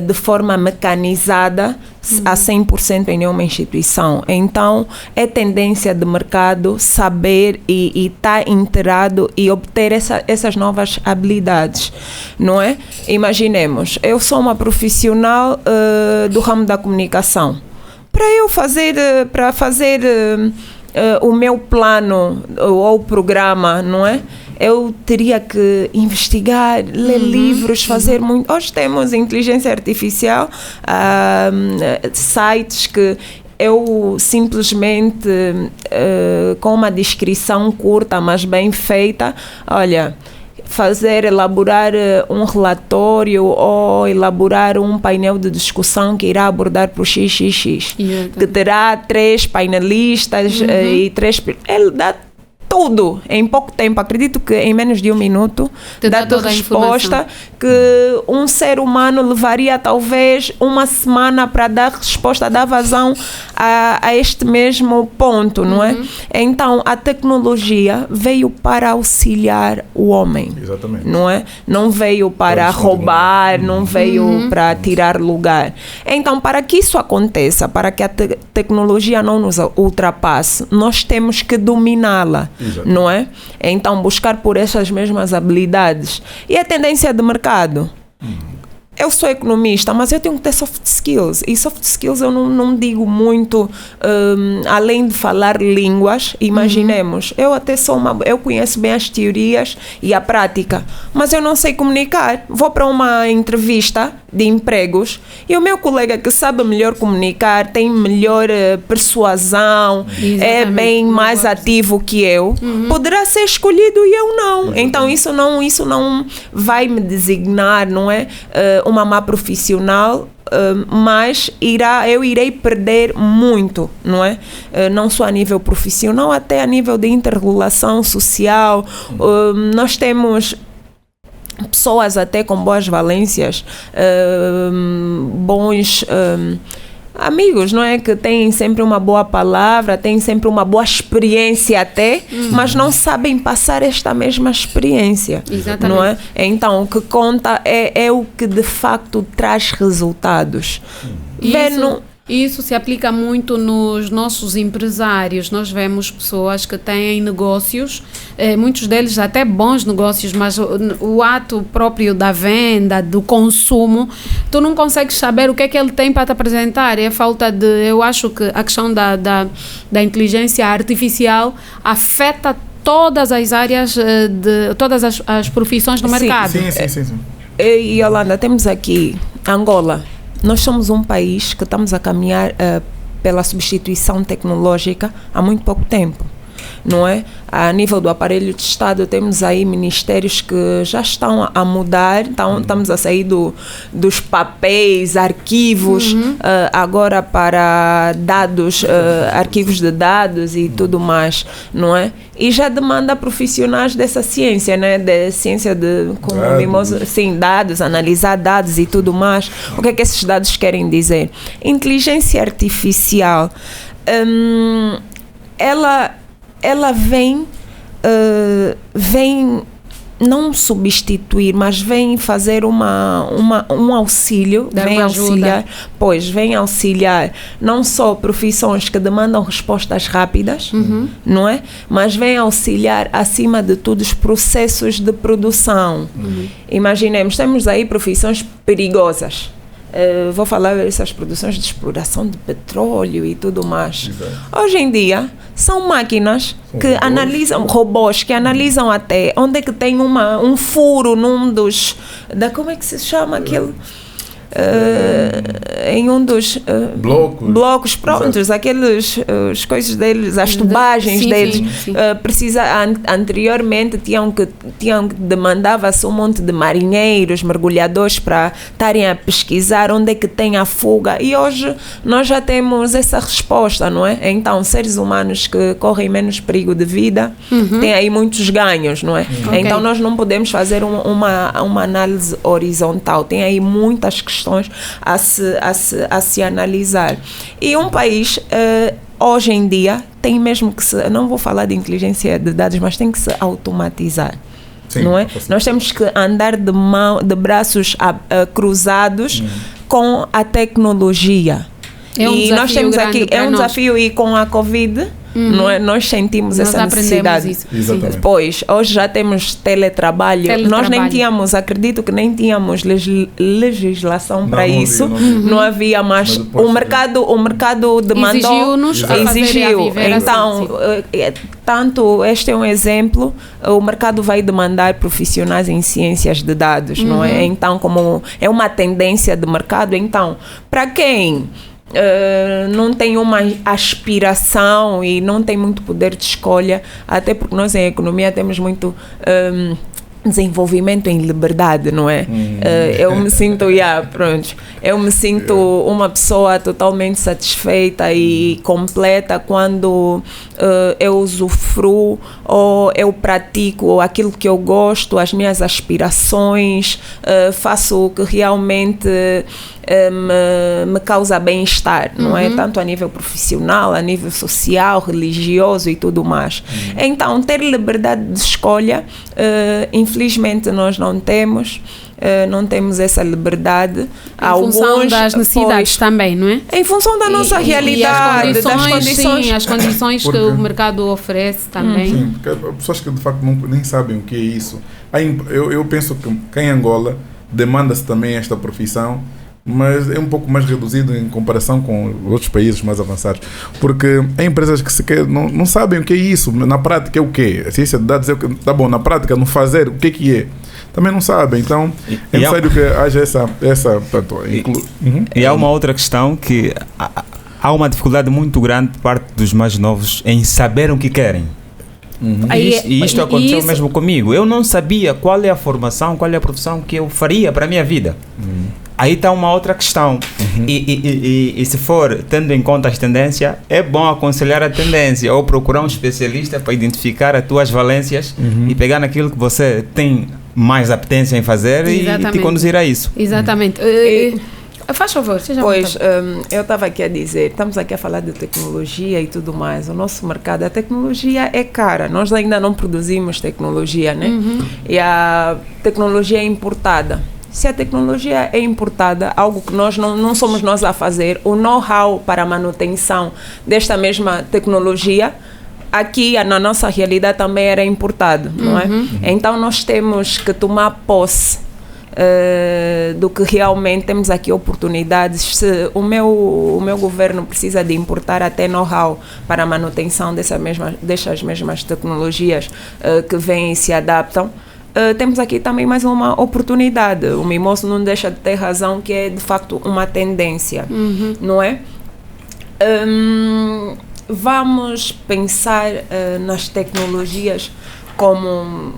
Speaker 2: de forma mecanizada a 100% em nenhuma instituição. Então, é tendência de mercado saber e estar inteirado e obter essas novas habilidades, não é? Imaginemos, eu sou uma profissional do ramo da comunicação. Para fazer o meu plano ou programa, não é? Eu teria que investigar, ler livros, fazer muito. Hoje temos inteligência artificial, sites que eu simplesmente, com uma descrição curta, mas bem feita, elaborar um relatório ou elaborar um painel de discussão que irá abordar para o XXX, que terá 3 painelistas e 3... Ele dá tudo em pouco tempo. Acredito que em menos de 1 minuto dá-te resposta que um ser humano levaria talvez 1 semana para dar resposta, dar vazão a este mesmo ponto, não é? Então, a tecnologia veio para auxiliar o homem. Exatamente. Não é? Não veio para roubar, não veio para tirar lugar. Então, para que isso aconteça, para que a tecnologia não nos ultrapasse, nós temos que dominá-la. Exatamente. Não é? Então, buscar por essas mesmas habilidades. E a tendência de mercado? Eu sou economista, mas eu tenho que ter soft skills. E soft skills eu não digo muito, além de falar línguas. Imaginemos, eu conheço bem as teorias e a prática, mas eu não sei comunicar. Vou para uma entrevista de empregos e o meu colega que sabe melhor comunicar, tem melhor persuasão, é bem mais ativo que eu, poderá ser escolhido e eu não. Então isso não vai me designar, não é? Uma má profissional, mas eu irei perder muito, não é? Não só a nível profissional, até a nível de interrelação social. Nós temos pessoas até com boas valências, bons amigos, não é? Que têm sempre uma boa palavra, têm sempre uma boa experiência até, mas não sabem passar esta mesma experiência. Exatamente. Não é? Então, o que conta é o que de facto traz resultados.
Speaker 1: Isso se aplica muito nos nossos empresários. Nós vemos pessoas que têm negócios, muitos deles até bons negócios, mas o ato próprio da venda, do consumo, tu não consegues saber o que é que ele tem para te apresentar. É falta de... Eu acho que a questão da inteligência artificial afeta todas as áreas, todas as profissões do mercado.
Speaker 4: Sim.
Speaker 2: E Yolanda, temos aqui Angola. Nós somos um país que estamos a caminhar pela substituição tecnológica há muito pouco tempo, não é? A nível do aparelho de Estado, temos aí ministérios que já estão a mudar, estamos a sair dos papéis, arquivos, agora para dados, arquivos de dados e tudo mais, não é? E já demanda profissionais dessa ciência, né? Da ciência como Mimoso, sim, dados, analisar dados e tudo mais. O que é que esses dados querem dizer? Inteligência artificial, ela vem não substituir, mas vem fazer um auxílio, vem auxiliar não só profissões que demandam respostas rápidas, não é? Mas vem auxiliar, acima de tudo, os processos de produção. Imaginemos, temos aí profissões perigosas. Vou falar dessas produções de exploração de petróleo e tudo mais. Hoje em dia, são máquinas que analisam, robôs que analisam até onde é que tem um furo num dos... como é que se chama aquele... em um dos blocos prontos, aqueles as coisas deles, as tubagens deles. Anteriormente demandava-se um monte de marinheiros, mergulhadores para estarem a pesquisar onde é que tem a fuga, e hoje nós já temos essa resposta, não é? Então, seres humanos que correm menos perigo de vida têm aí muitos ganhos, não é? Então, nós não podemos fazer uma análise horizontal, tem aí muitas questões a se analisar. E um país, hoje em dia, tem mesmo que não vou falar de inteligência de dados, mas tem que se automatizar. Sim, não é? Nós temos que andar de braços cruzados com a tecnologia. Nós temos aqui, é um desafio, e com a Covid, não é? Nós sentimos essa necessidade.
Speaker 1: Isso.
Speaker 4: Exatamente.
Speaker 2: Pois, hoje já temos teletrabalho. Nós nem tínhamos, acredito que nem tínhamos legislação para isso. Não havia mais. O mercado demandou, exigiu. Então, tanto este é um exemplo, o mercado vai demandar profissionais em ciências de dados, não é? Então, como é uma tendência de mercado, então, para quem não tem uma aspiração e não tem muito poder de escolha, até porque nós em economia temos muito desenvolvimento em liberdade, não é? Eu me sinto, eu me sinto uma pessoa totalmente satisfeita e completa quando eu usufruo ou eu pratico aquilo que eu gosto, as minhas aspirações, faço o que realmente me causa bem-estar, não é? Tanto a nível profissional, a nível social, religioso e tudo mais. Então, ter liberdade de escolha, infelizmente nós não temos essa liberdade.
Speaker 1: Em função das necessidades também, não é?
Speaker 2: Em função da nossa realidade, das condições.
Speaker 1: Sim, as condições que o mercado oferece também.
Speaker 4: Sim, porque pessoas que de facto nem sabem o que é isso. Eu penso que em Angola demanda-se também esta profissão, mas é um pouco mais reduzido em comparação com outros países mais avançados, porque há empresas que sequer não sabem o que é isso, na prática é o quê? A ciência de dados é o que, tá bom, na prática, no fazer, o que é? Também não sabem, então é necessário que haja essa
Speaker 3: E há uma outra questão, que há uma dificuldade muito grande por parte dos mais novos em saber o que querem. E isto aconteceu mesmo comigo. Eu não sabia qual é a formação, qual é a profissão que eu faria para a minha vida. Aí está uma outra questão. E se for tendo em conta as tendências, é bom aconselhar a tendência ou procurar um especialista para identificar as tuas valências e pegar naquilo que você tem mais apetência em fazer e te conduzir a isso.
Speaker 1: Exatamente. Faz favor, seja
Speaker 2: Pois, eu estava aqui a dizer, estamos aqui a falar de tecnologia e tudo mais. O nosso mercado, a tecnologia é cara. Nós ainda não produzimos tecnologia, né? E a tecnologia é importada. Se a tecnologia é importada, algo que nós não somos nós a fazer, o know-how para a manutenção desta mesma tecnologia, aqui na nossa realidade também era importado, não é? Então nós temos que tomar posse do que realmente temos aqui oportunidades. Se o meu governo precisa de importar até know-how para a manutenção dessas mesmas tecnologias que vêm e se adaptam, temos aqui também mais uma oportunidade. O Mimoso não deixa de ter razão, que é de facto uma tendência, não é? Vamos pensar nas tecnologias como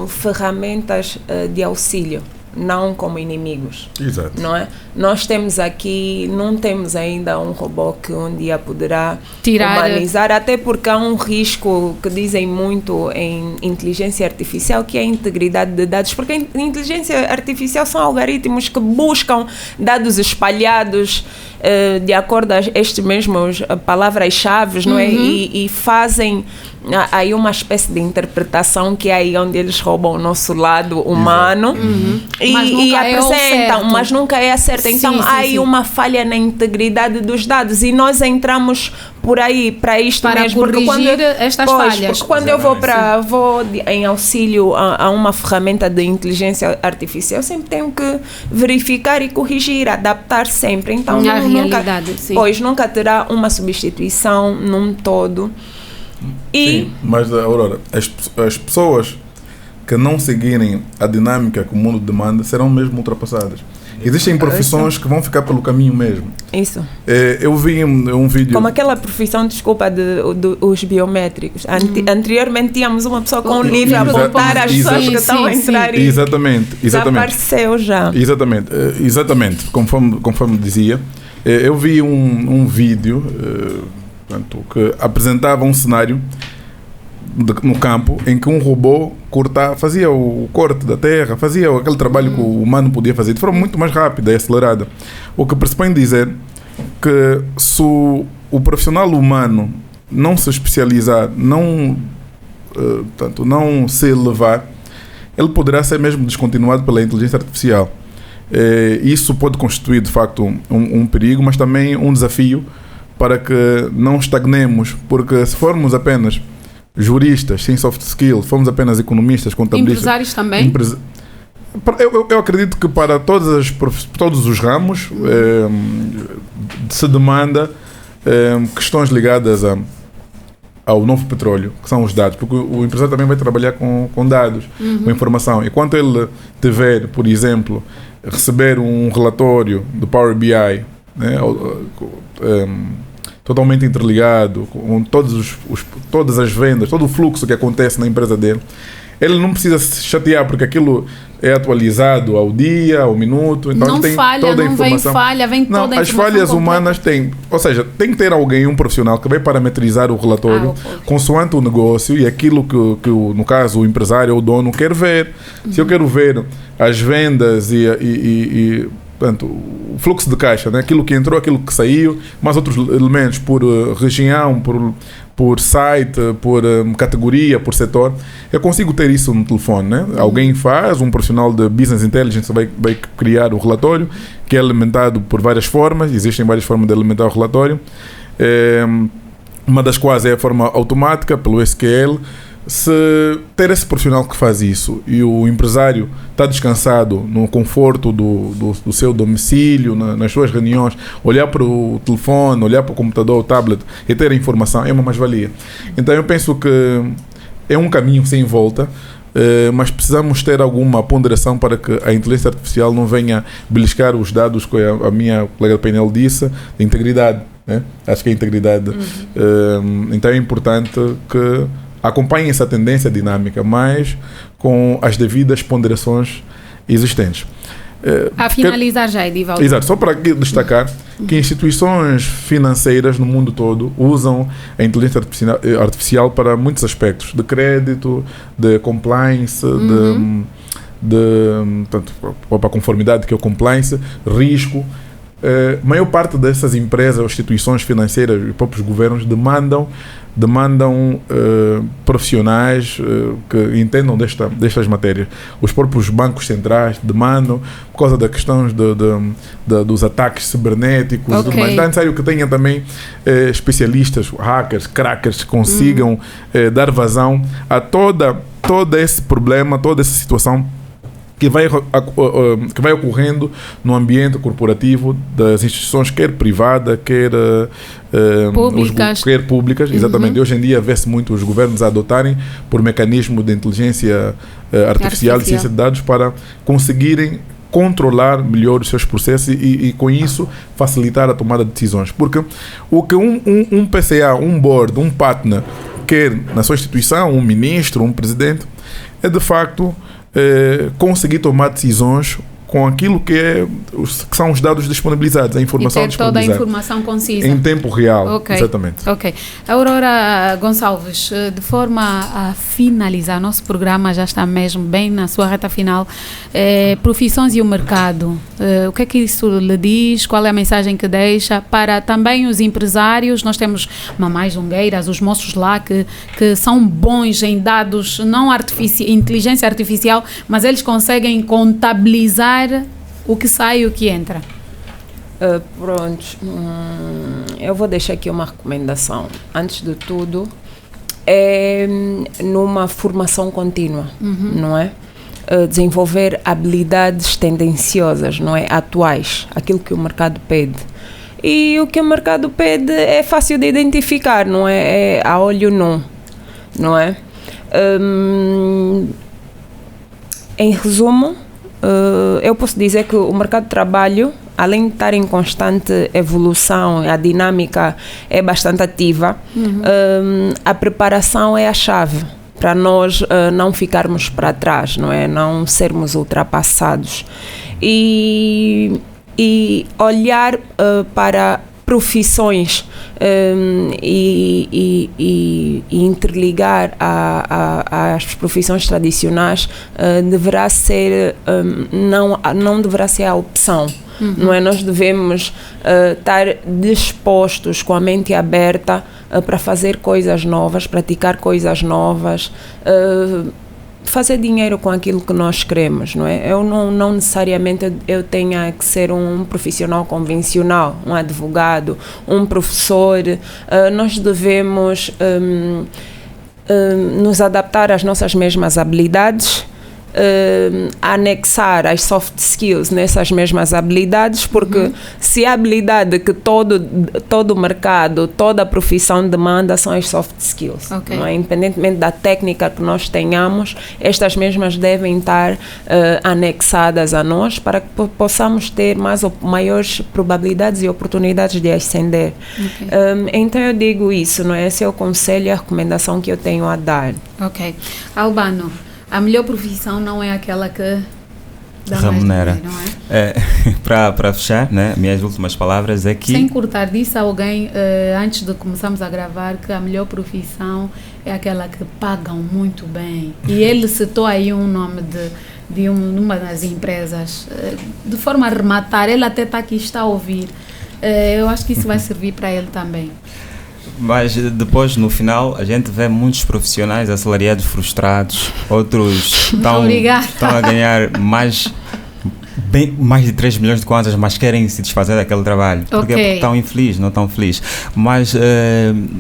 Speaker 2: ferramentas de auxílio, não como inimigos.
Speaker 4: Exato.
Speaker 2: Não é? Nós temos aqui, não temos ainda um robô que um dia poderá humanizar, até porque há um risco que dizem muito em inteligência artificial, que é a integridade de dados, porque a inteligência artificial são algoritmos que buscam dados espalhados de acordo a estes mesmos palavras-chave, não é? E fazem aí uma espécie de interpretação, que é aí onde eles roubam o nosso lado humano e apresentam, mas nunca é a certa. Então há aí uma falha na integridade dos dados, e nós entramos por aí para isto
Speaker 1: para
Speaker 2: mesmo,
Speaker 1: corrigir estas falhas.
Speaker 2: Porque quando eu vou em auxílio a uma ferramenta de inteligência artificial, eu sempre tenho que verificar e corrigir, adaptar sempre. Então nunca terá uma substituição num todo.
Speaker 4: Sim, mas Aurora, as pessoas que não seguirem a dinâmica que o mundo demanda serão mesmo ultrapassadas. Existem profissões que vão ficar pelo caminho mesmo.
Speaker 2: Isso.
Speaker 4: Eu vi um vídeo...
Speaker 2: Como aquela profissão, desculpa, os biométricos. Anteriormente tínhamos uma pessoa com um livro a apontar as pessoas que estão a entrar e...
Speaker 4: Exatamente.
Speaker 2: Desapareceu já.
Speaker 4: Exatamente. Conforme dizia, eu vi um vídeo que apresentava um cenário no campo em que um robô fazia o corte da terra, fazia aquele trabalho que o humano podia fazer de forma muito mais rápida e acelerada. O que pressupõe dizer que se o profissional humano não se especializar, não se elevar, ele poderá ser mesmo descontinuado pela inteligência artificial. Isso pode constituir de facto um perigo, mas também um desafio para que não estagnemos, porque se formos apenas juristas, sem soft skills, fomos apenas economistas, contabilistas...
Speaker 1: Empresários também?
Speaker 4: Eu acredito que para todos os ramos se demanda questões ligadas ao novo petróleo, que são os dados, porque o empresário também vai trabalhar com dados, com informação. Enquanto ele tiver, por exemplo, receber um relatório do Power BI, né, totalmente interligado com todas as vendas, todo o fluxo que acontece na empresa dele, ele não precisa se chatear porque aquilo é atualizado ao dia, ao minuto, então
Speaker 1: não
Speaker 4: tem
Speaker 1: falha,
Speaker 4: toda a
Speaker 1: não
Speaker 4: informação.
Speaker 1: Vem falha, vem toda a
Speaker 4: as
Speaker 1: informação
Speaker 4: falhas
Speaker 1: completa.
Speaker 4: humanas têm, ou seja, tem que ter alguém, um profissional que vai parametrizar o relatório consoante o negócio e aquilo que no caso o empresário ou o dono quer ver. Se eu quero ver as vendas e portanto, o fluxo de caixa, né? Aquilo que entrou, aquilo que saiu, mais outros elementos por região, por site, por categoria, por setor, eu consigo ter isso no telefone, né? Alguém faz, um profissional de Business Intelligence vai criar o relatório, que é alimentado por várias formas, existem várias formas de alimentar o relatório, uma das quais é a forma automática, pelo SQL. Se ter esse profissional que faz isso e o empresário está descansado no conforto do seu domicílio, nas suas reuniões, olhar para o telefone, olhar para o computador, o tablet e ter a informação, é uma mais-valia. Então eu penso que é um caminho sem volta, mas precisamos ter alguma ponderação para que a inteligência artificial não venha beliscar os dados que a minha colega do painel disse, de integridade, né? Acho que é integridade. Então é importante que acompanhem essa tendência dinâmica, mas com as devidas ponderações existentes.
Speaker 1: A finalizar já, Edivaldo.
Speaker 4: Exato, só para aqui destacar que instituições financeiras no mundo todo usam a inteligência artificial para muitos aspectos, de crédito, de compliance, portanto, para a conformidade, que é o compliance, risco. maior parte dessas empresas, instituições financeiras e próprios governos demandam profissionais que entendam destas matérias. Os próprios bancos centrais demandam, por causa das questões dos ataques cibernéticos, mas é necessário que tenha também especialistas, hackers, crackers, que consigam dar vazão a todo esse problema, toda essa situação que vai ocorrendo no ambiente corporativo das instituições, quer privada, quer públicas. Exatamente. Hoje em dia vê-se muito os governos a adotarem por mecanismo de inteligência artificial e ciência de dados para conseguirem controlar melhor os seus processos e com isso facilitar a tomada de decisões. Porque o que um PCA, um board, um partner quer na sua instituição, um ministro, um presidente, é de facto conseguir tomar decisões com aquilo que são os dados disponibilizados, a informação disponibilizada.
Speaker 1: E ter toda a informação concisa.
Speaker 4: Em tempo real, exatamente.
Speaker 1: Ok. Aurora Gonçalves, de forma a finalizar, nosso programa já está mesmo bem na sua reta final. Profissões e o mercado, o que é que isso lhe diz? Qual é a mensagem que deixa para também os empresários? Nós temos mamães zongueiras, os moços lá que são bons em dados, não inteligência artificial, mas eles conseguem contabilizar o que sai e o que entra.
Speaker 2: Pronto, eu vou deixar aqui uma recomendação. Antes de tudo, é numa formação contínua, não é? Desenvolver habilidades tendenciosas, não é? Atuais, aquilo que o mercado pede. E o que o mercado pede é fácil de identificar, não é? É a olho nu, não é? Em resumo, eu posso dizer que o mercado de trabalho, além de estar em constante evolução, a dinâmica é bastante ativa, a preparação é a chave para nós não ficarmos para trás, não é? Não sermos ultrapassados. E olhar para profissões e interligar às profissões tradicionais deverá ser, não deverá ser a opção. Não é? Nós devemos estar dispostos, com a mente aberta, para fazer coisas novas, praticar coisas novas, fazer dinheiro com aquilo que nós queremos, não é? Eu não necessariamente eu tenha que ser um profissional convencional, um advogado, um professor. Nós devemos nos adaptar às nossas mesmas habilidades, anexar as soft skills nessas mesmas habilidades, porque se a habilidade que todo o mercado, toda a profissão demanda são as soft skills, não é? Independentemente da técnica que nós tenhamos, estas mesmas devem estar anexadas a nós para que possamos ter maiores probabilidades e oportunidades de ascender. Então eu digo isso, não é? Esse é o conselho e a recomendação que eu tenho a dar.
Speaker 1: Ok. Albano, a melhor profissão não é aquela que dá
Speaker 3: remunera.
Speaker 1: Mais dinheiro, não é?
Speaker 3: Para fechar, né, minhas últimas palavras é que...
Speaker 1: Sem cortar, disse alguém, antes de começarmos a gravar, que a melhor profissão é aquela que pagam muito bem. E ele citou aí um nome de uma das empresas. De forma a rematar, ele até está a ouvir. Eu acho que isso vai servir para ele também.
Speaker 3: Mas depois, no final, a gente vê muitos profissionais assalariados frustrados, outros estão a ganhar mais de 3 milhões de kwanzas, mas querem se desfazer daquele trabalho. Porque estão infelizes, não estão felizes. Mas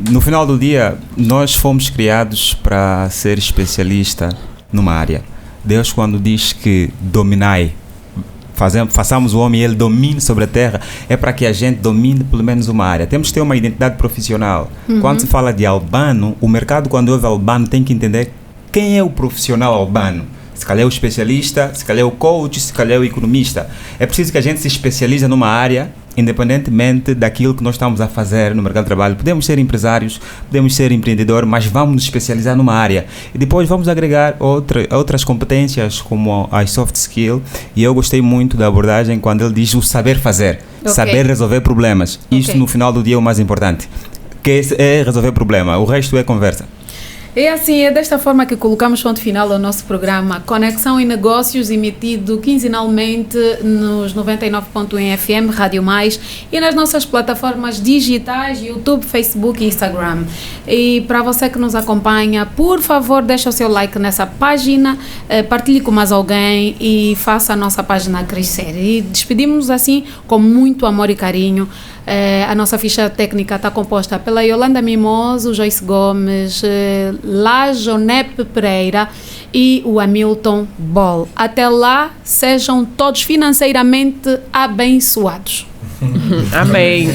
Speaker 3: no final do dia, nós fomos criados para ser especialista numa área. Deus, quando diz que dominai, façamos o homem e ele domine sobre a terra, é para que a gente domine pelo menos uma área. Temos que ter uma identidade profissional. Quando se fala de albano, o mercado, quando ouve albano, tem que entender quem é o profissional albano. Se calhar é o especialista, se calhar é o coach, se calhar é o economista. É preciso que a gente se especialize numa área, independentemente daquilo que nós estamos a fazer no mercado de trabalho. Podemos ser empresários, podemos ser empreendedores, mas vamos nos especializar numa área. E depois vamos agregar outras competências, como as soft skills. E eu gostei muito da abordagem quando ele diz o saber fazer, saber resolver problemas. Isto, no final do dia, é o mais importante, que é resolver problema. O resto é conversa.
Speaker 1: É assim, é desta forma que colocamos ponto final ao nosso programa Conexão e Negócios, emitido quinzenalmente nos 99.1 FM, Rádio Mais, e nas nossas plataformas digitais, YouTube, Facebook e Instagram. E para você que nos acompanha, por favor, deixa o seu like nessa página, partilhe com mais alguém e faça a nossa página crescer. E despedimos assim com muito amor e carinho. A nossa ficha técnica está composta pela Yolanda Mimoso, Joyce Gomes, Lajonep Pereira e o Hamilton Ball. Até lá, sejam todos financeiramente abençoados.
Speaker 2: Amém.